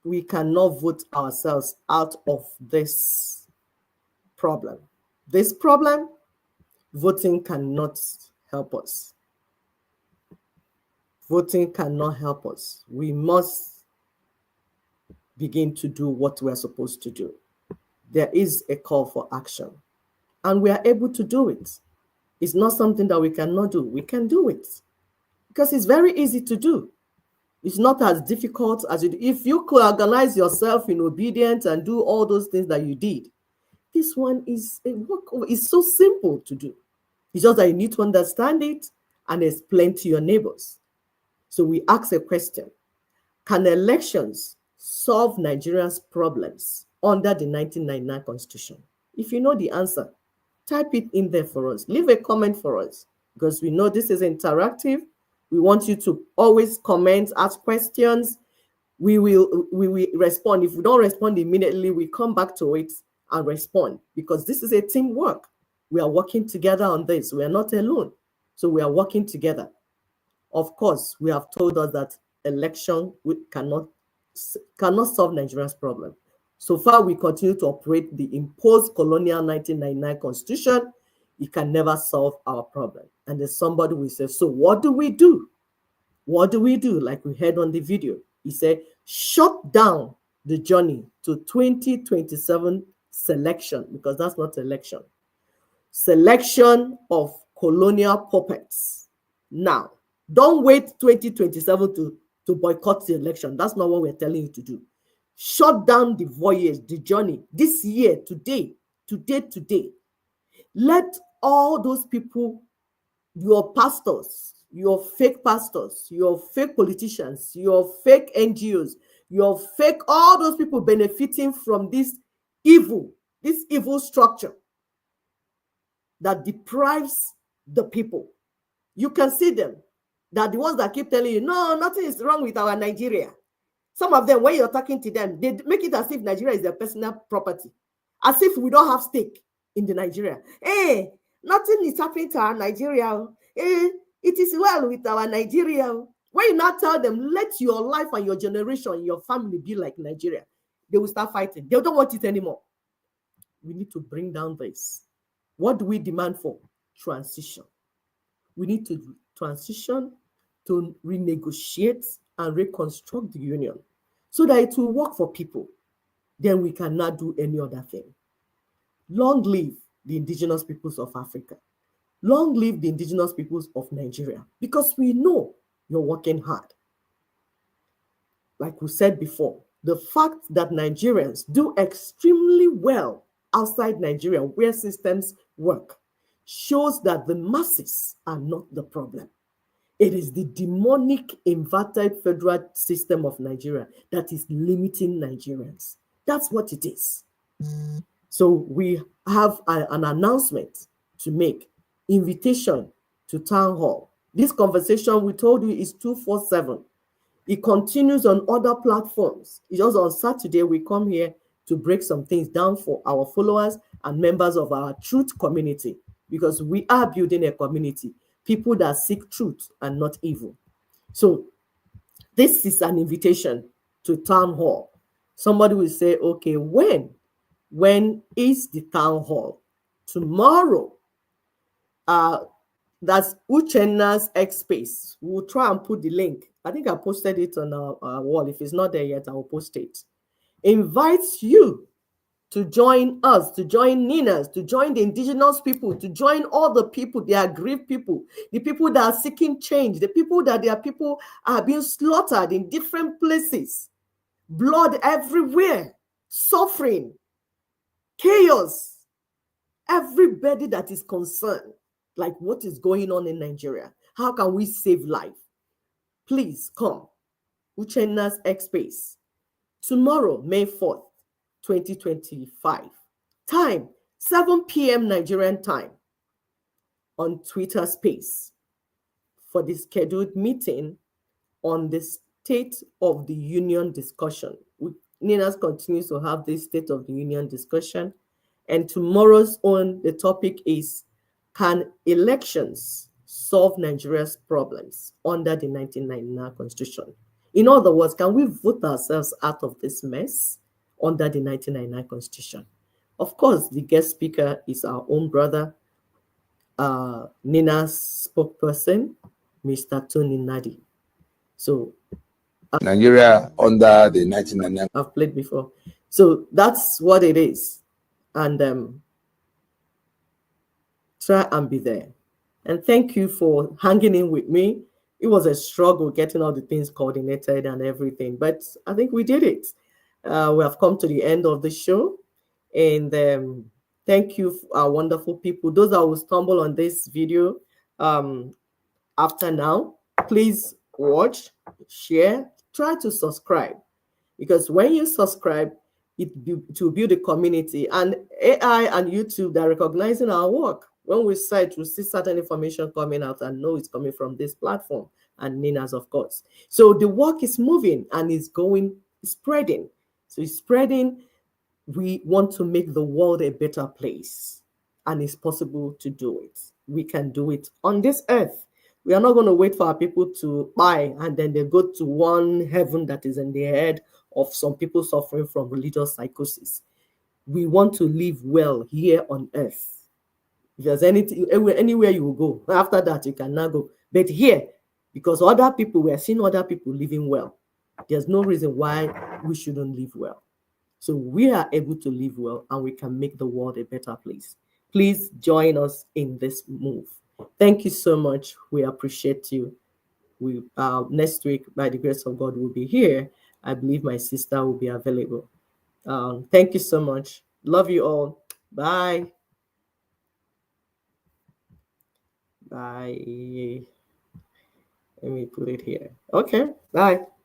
we cannot vote ourselves out of this problem. This problem, voting cannot help us. Voting cannot help us. We must begin to do what we're supposed to do. There is a call for action, and we are able to do it. It's not something that we cannot do. We can do it because it's very easy to do. It's not as difficult as it. If you could organize yourself in obedience and do all those things that you did, this one is a walkover. It's so simple to do. It's just that you need to understand it and explain to your neighbors. So we ask a question: can elections solve Nigeria's problems under the 1999 Constitution? If you know the answer, type it in there for us. Leave a comment for us, because we know this is interactive. We want you to always comment, ask questions. We will respond. If we don't respond immediately, we come back to it and respond, because this is a teamwork. We are working together on this. We are not alone. So we are working together. Of course, we have told us that election cannot solve Nigeria's problem. So far, we continue to operate the imposed colonial 1999 constitution. It can never solve our problem. And then somebody will say, so what do we do? What do we do? Like we heard on the video, he said, shut down the journey to 2027 selection, because that's not election. Selection of colonial puppets. Now, don't wait 2027 to boycott the election. That's not what we're telling you to do. Shut down the voyage, the journey, this year, today. Let all those people, your pastors, your fake pastors, your fake politicians, your fake NGOs, your fake, all those people benefiting from this evil structure that deprives the people. You can see them. They're the ones that keep telling you, no, nothing is wrong with our Nigeria. Some of them, when you're talking to them, they make it as if Nigeria is their personal property, as if we don't have stake in the Nigeria. Hey, nothing is happening to our Nigeria. Hey, it is well with our Nigeria. When you not tell them, let your life and your generation, your family be like Nigeria, they will start fighting. They don't want it anymore. We need to bring down this. What do we demand for? Transition. We need to transition to renegotiate and reconstruct the union so that it will work for people. Then we cannot do any other thing. Long live the indigenous peoples of Africa. Long live the indigenous peoples of Nigeria, because we know you're working hard. Like we said before, the fact that Nigerians do extremely well outside Nigeria, where systems work, shows that the masses are not the problem. It is the demonic inverted federal system of Nigeria that is limiting Nigerians. That's what it is. So we have an announcement to make. Invitation to town hall. This conversation we told you is 247. It continues on other platforms. It's just on Saturday we come here to break some things down for our followers and members of our truth community, because we are building a community, people that seek truth and not evil. So this is an invitation to town hall. Somebody will say, okay, when is the town hall? Tomorrow. That's Uchenna's X Space. We'll try and put the link. I think I posted it on our wall. If it's not there yet, I will post it. Invites you to join us, to join Ninas, to join the indigenous people, to join all the people, the aggrieved people, the people that are seeking change, the people that their people are being slaughtered in different places, blood everywhere, suffering, chaos, everybody that is concerned, like what is going on in Nigeria. How can we save life? Please come. Uchenna's X Space. Tomorrow, May 4th, 2025. Time, 7 p.m. Nigerian time on Twitter Space for the scheduled meeting on the State of the Union discussion. Ninas continues to have this State of the Union discussion. And tomorrow's the topic is, can elections solve Nigeria's problems under the 1999 Constitution? In other words, can we vote ourselves out of this mess under the 1999 Constitution? Of course, the guest speaker is our own brother, Nina's spokesperson, Mr. Tony Nadi. So, Nigeria under the 1999. I've played before. So that's what it is. And try and be there. And thank you for hanging in with me. It was a struggle getting all the things coordinated and everything, but I think we did it. We have come to the end of the show. And thank you, our wonderful people. Those that will stumble on this video after now, please watch, share, try to subscribe. Because when you subscribe, it will build a community. And AI and YouTube, they're recognizing our work. When we cite, we see certain information coming out and know it's coming from this platform and Nina's, of course. So the work is moving and it's spreading. So it's spreading. We want to make the world a better place, and it's possible to do it. We can do it on this earth. We are not going to wait for our people to buy and then they go to one heaven that is in the head of some people suffering from religious psychosis. We want to live well here on earth. If there's anything, anywhere you will go, after that you can now go. But here, because other people, we are seeing other people living well, there's no reason why we shouldn't live well. So we are able to live well and we can make the world a better place. Please join us in this move. Thank you so much. We appreciate you. We next week, by the grace of God, will be here. I believe my sister will be available. Thank you so much. Love you all. Bye. Bye. Let me put it here. Okay. Bye.